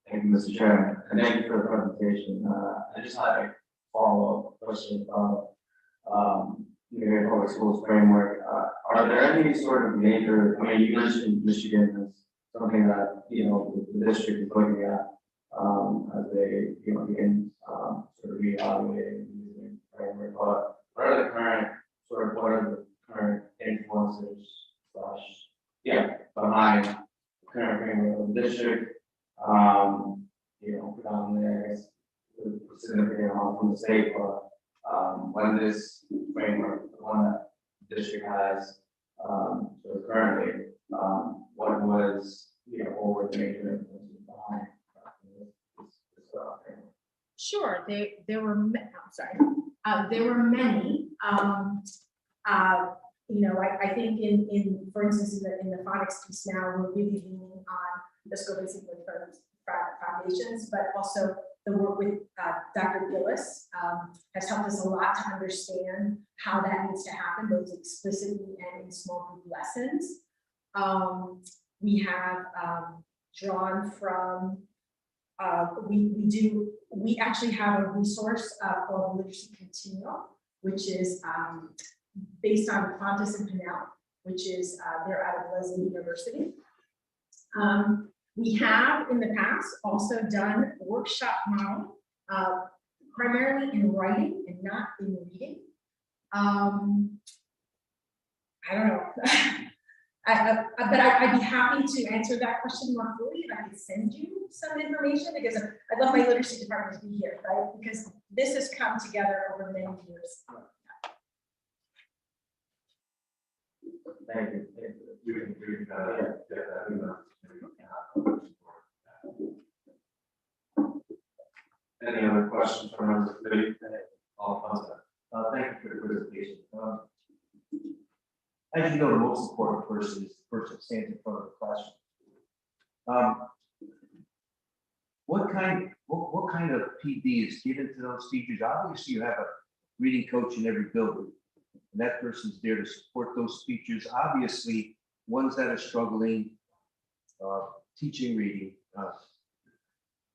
Thank you, Mr. Chairman, and thank you for the presentation. I just had a follow-up question about the public schools framework. Are there any sort of major, I mean, you mentioned Michigan as something that, the district is looking at as they, begin sort of reevaluating the framework, but what are the current influencers / behind current framework of the district. Put on there significant amount from the state, but when this framework, the one that the district has, so currently, what was, what were the major influences behind this framework? Sure, there were, I'm sorry, there were many. I think for instance, in the phonics piece now, we're really leaning on the scope and sequence foundations, but also the work with Dr. Gillis has helped us a lot to understand how that needs to happen, both explicitly and in small group lessons. We have drawn from, we actually have a resource called Literacy Continuum, which is based on Pontus and Pinnell, which is they're out of Lesley University. We have in the past also done workshop model, primarily in writing and not in reading. I don't know. But I'd be happy to answer that question more fully if I could send you some information, because I'd love my literacy department to be here, right? Because this has come together over many years. Thank you. We can get that. Any other questions from members of the committee? All opposed? Thank you for the presentation. As you know, the most important person is the person that stands in front of the classroom. What kind of PD is given to those teachers? Obviously, you have a reading coach in every building, and that person's there to support those teachers. Obviously, ones that are struggling, teaching reading.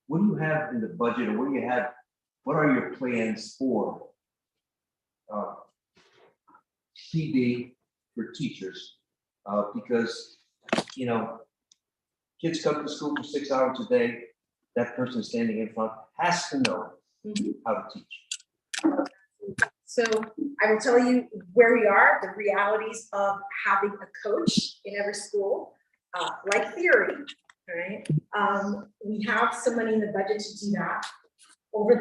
What do you have in the budget, or what are your plans for PD for teachers? Because, kids come to school for 6 hours a day. That person standing in front has to know how to teach. So I will tell you where we are, the realities of having a coach in every school, like theory, right? We have some money in the budget to do that. Over the